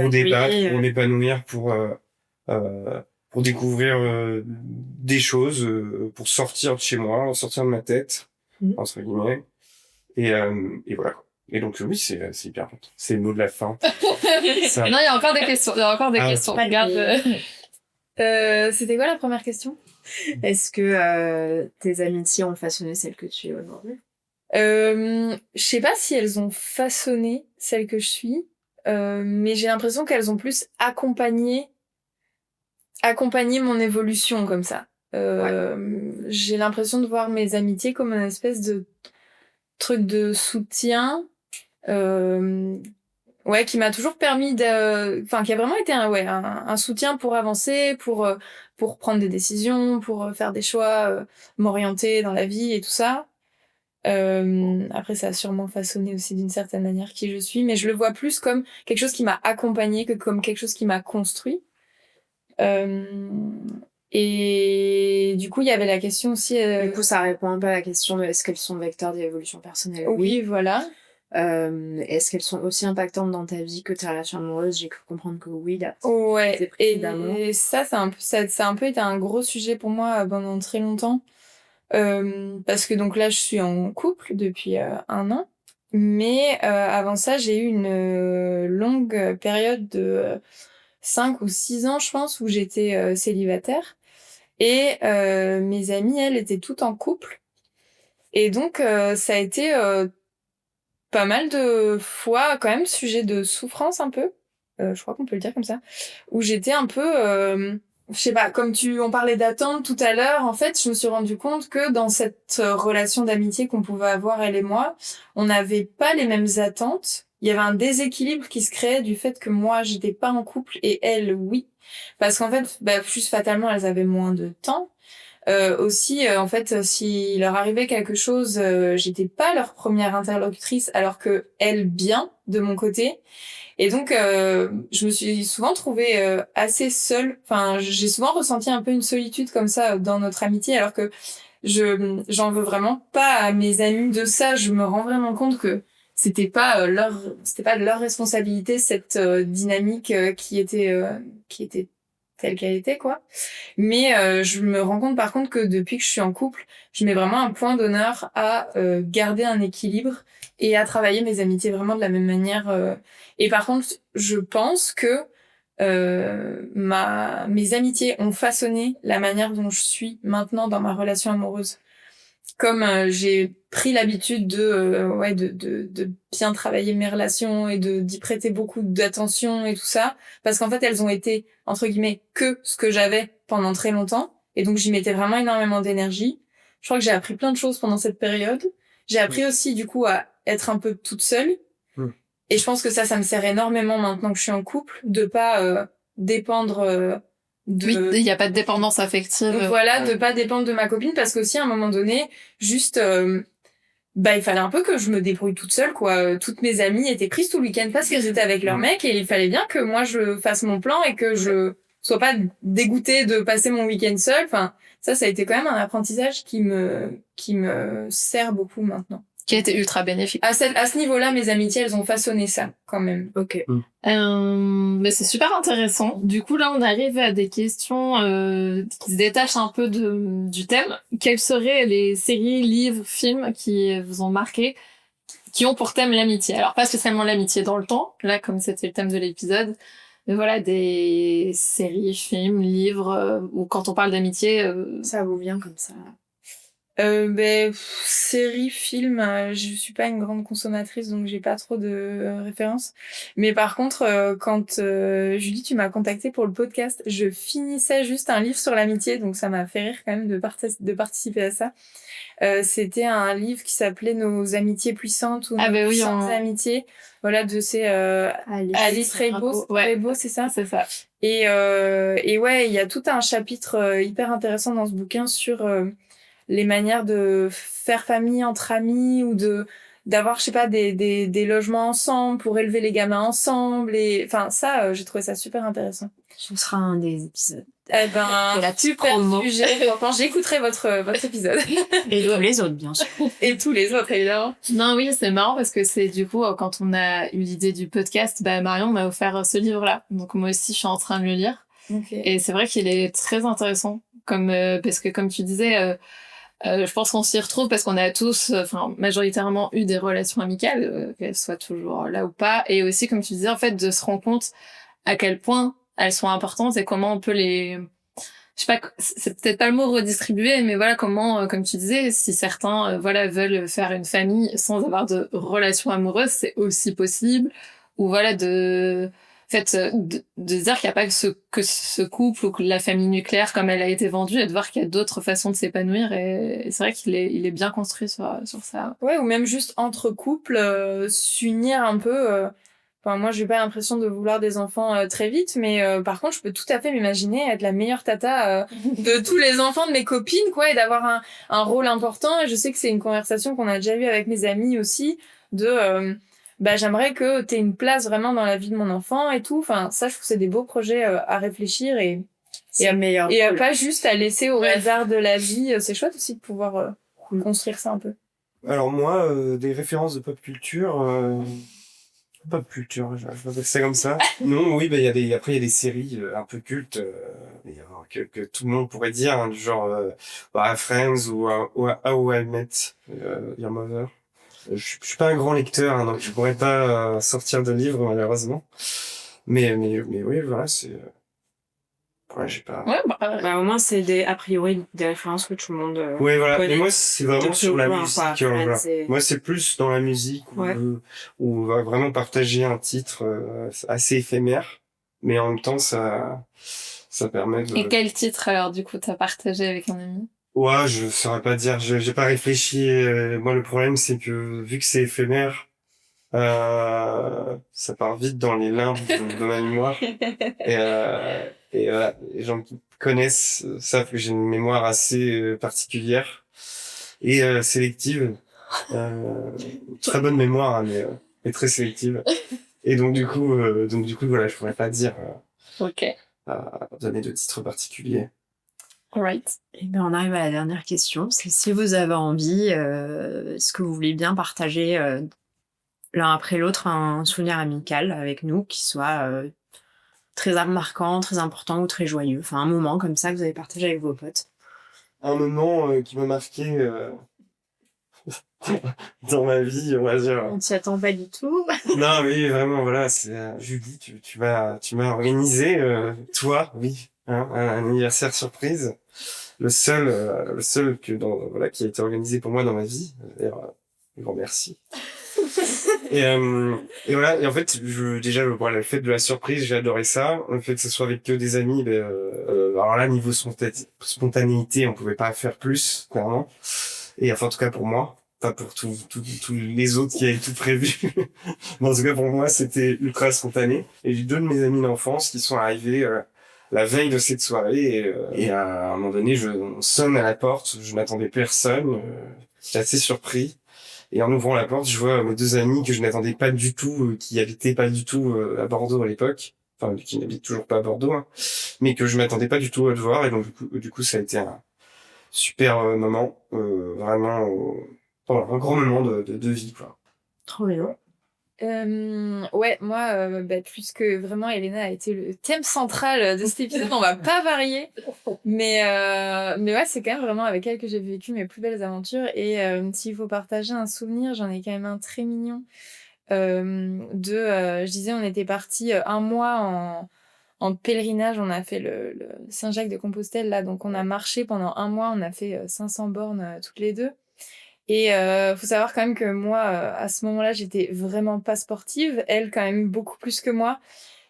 débattre, pour m'épanouir, pour découvrir des choses, pour sortir de chez moi, sortir de ma tête, entre guillemets. Et voilà. Et donc oui, c'est hyper important. C'est le mot de la fin. Ça. Non, il y a encore des questions. Il y a encore des questions. Regarde. C'était quoi la première question? Est-ce que tes amitiés ont façonné celle que tu es aujourd'hui? Je sais pas si elles ont façonné celle que je suis, mais j'ai l'impression qu'elles ont plus accompagné mon évolution comme ça. J'ai l'impression de voir mes amitiés comme une espèce de truc de soutien, qui m'a toujours permis qui a vraiment été un soutien pour avancer, pour prendre des décisions, pour faire des choix, m'orienter dans la vie et tout ça. Après, ça a sûrement façonné aussi d'une certaine manière qui je suis, mais je le vois plus comme quelque chose qui m'a accompagné que comme quelque chose qui m'a construit. Et du coup, il y avait la question aussi... Du coup, ça répond un peu à la question de est-ce qu'elles sont vecteurs d'évolution personnelle? Oui, voilà. Est-ce qu'elles sont aussi impactantes dans ta vie que tes relations amoureuses? J'ai cru comprendre que oui, là. Ouais, et ça a un peu été un gros sujet pour moi pendant très longtemps. Parce que donc là, je suis en couple depuis 1 an. Mais avant ça, j'ai eu une longue période de 5 ou 6 ans, je pense, où j'étais célibataire. Et mes amies, elles, étaient toutes en couple. Et donc, ça a été pas mal de fois, quand même, sujet de souffrance un peu. Je crois qu'on peut le dire comme ça. Où j'étais un peu... je sais pas, comme on parlait d'attente tout à l'heure, en fait, je me suis rendu compte que dans cette relation d'amitié qu'on pouvait avoir, elle et moi, on n'avait pas les mêmes attentes. Il y avait un déséquilibre qui se créait du fait que moi, j'étais pas en couple et elles, oui. Parce qu'en fait, plus fatalement, elles avaient moins de temps. Aussi, en fait, s'il leur arrivait quelque chose, j'étais pas leur première interlocutrice, alors que elles, bien, de mon côté. Et donc, je me suis souvent trouvée assez seule. Enfin, j'ai souvent ressenti un peu une solitude comme ça dans notre amitié, alors que j'en veux vraiment pas à mes amis de ça. Je me rends vraiment compte que c'était pas de leur responsabilité cette dynamique qui était telle qu'elle était, quoi. Mais je me rends compte par contre que depuis que je suis en couple, je mets vraiment un point d'honneur à garder un équilibre et à travailler mes amitiés vraiment de la même manière. Et par contre, je pense que mes amitiés ont façonné la manière dont je suis maintenant dans ma relation amoureuse. Comme j'ai pris l'habitude de bien travailler mes relations et d'y prêter beaucoup d'attention et tout ça, parce qu'en fait elles ont été entre guillemets que ce que j'avais pendant très longtemps, et donc j'y mettais vraiment énormément d'énergie. Je crois que j'ai appris plein de choses pendant cette période. J'ai appris aussi du coup à être un peu toute seule, et je pense que ça me sert énormément maintenant que je suis en couple, de pas dépendre Oui, il n'y a pas de dépendance affective. Voilà, de pas dépendre de ma copine, parce qu'aussi à un moment donné, juste il fallait un peu que je me débrouille toute seule, quoi. Toutes mes amies étaient prises tout le week-end parce qu'elles étaient avec leur mec, et il fallait bien que moi je fasse mon plan et que je sois pas dégoûtée de passer mon week-end seule. Enfin, ça a été quand même un apprentissage qui me sert beaucoup maintenant. Qui a été ultra bénéfique. À ce niveau-là, mes amitiés, elles ont façonné ça, quand même. Ok. Mais c'est super intéressant. Du coup, là, on arrive à des questions qui se détachent un peu du thème. Quelles seraient les séries, livres, films qui vous ont marqué, qui ont pour thème l'amitié? Alors, pas spécialement l'amitié dans le temps, là, comme c'était le thème de l'épisode, mais voilà, des séries, films, livres, où quand on parle d'amitié... Ça vous vient comme ça? Séries, films, je suis pas une grande consommatrice, donc j'ai pas trop de références. Mais par contre, quand Julie, tu m'as contactée pour le podcast, je finissais juste un livre sur l'amitié, donc ça m'a fait rire quand même de participer à ça. C'était un livre qui s'appelait Nos amitiés puissantes ou Nos puissantes amitiés. Voilà, Alice Raybo, c'est ça? C'est ça. Et ouais, il y a tout un chapitre hyper intéressant dans ce bouquin sur les manières de faire famille entre amis, ou d'avoir, je sais pas, des logements ensemble pour élever les gamins ensemble. Et enfin, ça, j'ai trouvé ça super intéressant. Ce sera un des épisodes. Eh ben, Et la super promo. sujet. Enfin, j'écouterai votre épisode. Et tous les autres, bien sûr. Et tous les autres, évidemment. Non, oui, c'est marrant parce que c'est du coup, quand on a eu l'idée du podcast, Marion m'a offert ce livre-là. Donc moi aussi, je suis en train de le lire. Okay. Et c'est vrai qu'il est très intéressant. Parce que comme tu disais, je pense qu'on s'y retrouve parce qu'on a tous, majoritairement eu des relations amicales, qu'elles soient toujours là ou pas. Et aussi, comme tu disais, en fait, de se rendre compte à quel point elles sont importantes et comment on peut les... Je sais pas, c'est peut-être pas le mot redistribuer, mais voilà comment, comme tu disais, si certains, veulent faire une famille sans avoir de relation amoureuse, c'est aussi possible. Ou voilà, de dire qu'il n'y a pas que ce couple ou que la famille nucléaire comme elle a été vendue et de voir qu'il y a d'autres façons de s'épanouir et c'est vrai qu'il est bien construit sur ça. Ouais, ou même juste entre couples, s'unir un peu. Enfin, moi, j'ai pas l'impression de vouloir des enfants très vite, mais par contre, je peux tout à fait m'imaginer être la meilleure tata de tous les enfants de mes copines, quoi, et d'avoir un rôle important. Et je sais que c'est une conversation qu'on a déjà eue avec mes amis aussi, de j'aimerais que t'aies une place vraiment dans la vie de mon enfant et tout. Enfin, ça, je trouve que c'est des beaux projets à réfléchir et meilleur. Et pas juste à laisser au hasard de la vie. C'est chouette aussi de pouvoir construire ça un peu. Alors moi, des références de pop culture, je vais appeler ça comme ça. Non, oui, il y a des séries un peu cultes, que tout le monde pourrait dire, hein, du genre Friends ou How I Met Your Mother. Je suis pas un grand lecteur, hein, donc je pourrais pas sortir de livres malheureusement. Mais oui, voilà, c'est j'ai pas. Ouais, au moins c'est a priori des références que tout le monde. Ouais, voilà. connaît. Mais moi, c'est vraiment sur la musique. Voilà. Moi, c'est plus dans la musique où on va vraiment partager un titre assez éphémère, mais en même temps, ça permet de... Et quel titre, alors, du coup, t'as partagé avec un ami? Ouais, je saurais pas dire. J'ai pas réfléchi. Moi, le problème, c'est que vu que c'est éphémère, ça part vite dans les limbes de ma mémoire. Et voilà, les gens qui me connaissent savent que j'ai une mémoire assez particulière et sélective. Très bonne mémoire, hein, mais très sélective. Et donc du coup, voilà, je pourrais pas dire donner de titre particulier. Alright. Et ben on arrive à la dernière question. C'est si vous avez envie, est-ce que vous voulez bien partager l'un après l'autre un souvenir amical avec nous qui soit très marquant, très important ou très joyeux. Enfin, un moment comme ça que vous avez partagé avec vos potes. Un moment qui m'a marqué dans ma vie, on va dire. On s'y attend pas du tout. Non, oui, vraiment, voilà, c'est Julie, tu m'as organisé, toi, oui, hein, un anniversaire surprise. Le seul qui a été organisé pour moi dans ma vie. D'ailleurs, un grand merci. Et voilà, et en fait, le fait de la surprise, j'ai adoré ça. Le fait que ce soit avec que des amis, alors là, niveau spontanéité, on pouvait pas faire plus, clairement. Et enfin, en tout cas pour moi, pas pour tous les autres qui avaient tout prévu. Mais en tout cas pour moi, c'était ultra spontané. Et j'ai deux de mes amis d'enfance qui sont arrivés la veille de cette soirée. Et à un moment donné, on sonne à la porte, je n'attendais personne. J'étais assez surpris. Et en ouvrant la porte, je vois mes deux amis que je n'attendais pas du tout, qui habitaient pas du tout à Bordeaux à l'époque. Enfin, qui n'habitent toujours pas à Bordeaux, hein, mais que je m'attendais pas du tout à le voir. Et donc, du coup, ça a été un super moment, vraiment, un grand moment de vie, quoi. Trop bien. Ouais, moi, plus que vraiment, Elena a été le thème central de cet épisode. On va pas varier, mais ouais, c'est quand même vraiment avec elle que j'ai vécu mes plus belles aventures. Et s'il faut partager un souvenir, j'en ai quand même un très mignon. Je disais, on était partis un mois en pèlerinage. On a fait le Saint-Jacques de Compostelle là, donc on a marché pendant un mois. On a fait 500 bornes toutes les deux. Et faut savoir quand même que moi, à ce moment-là, j'étais vraiment pas sportive. Elle, quand même, beaucoup plus que moi.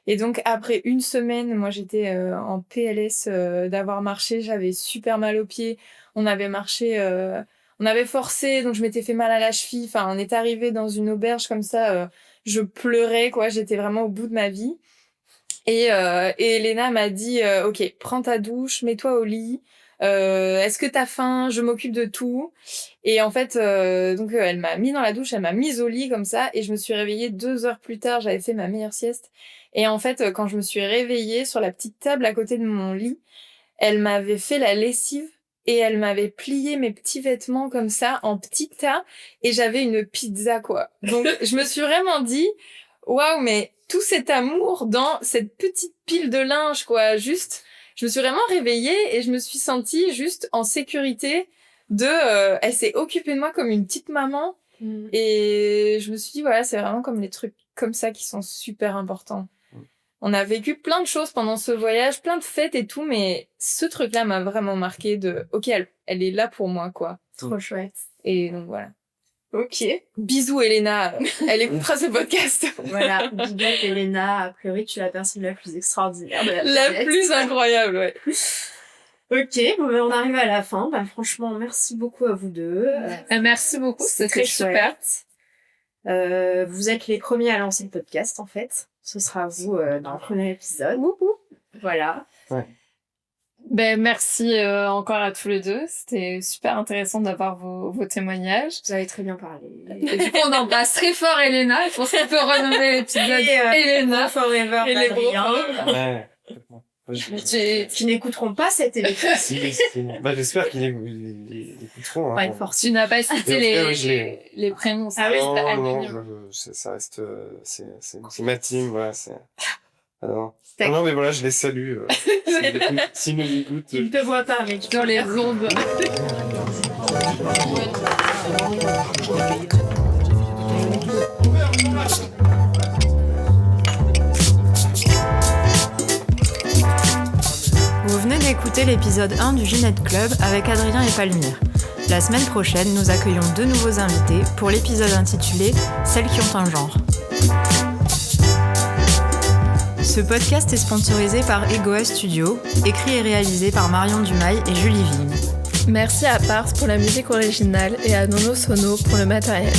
Et donc, après une semaine, moi, j'étais en PLS d'avoir marché. J'avais super mal aux pieds. On avait marché... on avait forcé, donc je m'étais fait mal à la cheville. Enfin, on est arrivé dans une auberge comme ça. Je pleurais, quoi. J'étais vraiment au bout de ma vie. Et Elena m'a dit ok, prends ta douche, mets-toi au lit. Est-ce que t'as faim? Je m'occupe de tout. Et en fait, donc elle m'a mis dans la douche, elle m'a mise au lit comme ça, et je me suis réveillée 2 heures plus tard. J'avais fait ma meilleure sieste. Et en fait, quand je me suis réveillée sur la petite table à côté de mon lit, elle m'avait fait la lessive et elle m'avait plié mes petits vêtements comme ça en petits tas, et j'avais une pizza quoi. Donc je me suis vraiment dit waouh, mais tout cet amour dans cette petite pile de linge quoi. Juste, je me suis vraiment réveillée et je me suis sentie juste en sécurité elle s'est occupée de moi comme une petite maman. Et je me suis dit voilà, c'est vraiment comme les trucs comme ça qui sont super importants. On a vécu plein de choses pendant ce voyage, plein de fêtes et tout, mais ce truc-là m'a vraiment marqué ok, elle est là pour moi, quoi. Trop chouette. Et donc voilà. Ok. Bisous Elena, elle écoutera ce podcast. Voilà, bisous Elena, a priori tu es la personne la plus extraordinaire de la planète. Plus incroyable, ouais. Ok, bon, ben, on arrive à la fin. Ben, franchement, merci beaucoup à vous deux. Merci beaucoup, c'était très super. Vous êtes les premiers à lancer le podcast, en fait. Ce sera vous dans le premier épisode. Voilà. Ouais. Ben, merci encore à tous les deux. C'était super intéressant d'avoir vos témoignages. Vous avez très bien parlé. Et du coup, on embrasse très fort Elena. Je pense qu'on peut renommer l'épisode Elena. Forever Et les Adrien. Ouais. Qui n'écouteront pas cette émission. Bah, j'espère qu'ils l'écouteront. Pas Hein. une force. Tu n'as pas cité les prénoms. Ah oui, c'était Non, anonyme. ça reste, c'est ma team, voilà, c'est. Alors. Tac. Non, mais voilà, je les salue. S'ils nous écoutent. Tu ne te vois pas, mec. Dans les ondes. Vous venez d'écouter l'épisode 1 du Ginette Club avec Adrien et Palmyre. La semaine prochaine, nous accueillons 2 nouveaux invités pour l'épisode intitulé « Celles qui ont un genre ». Ce podcast est sponsorisé par Egoa Studio, écrit et réalisé par Marion Dumail et Julie Vigne. Merci à Pars pour la musique originale et à Nono Sono pour le matériel.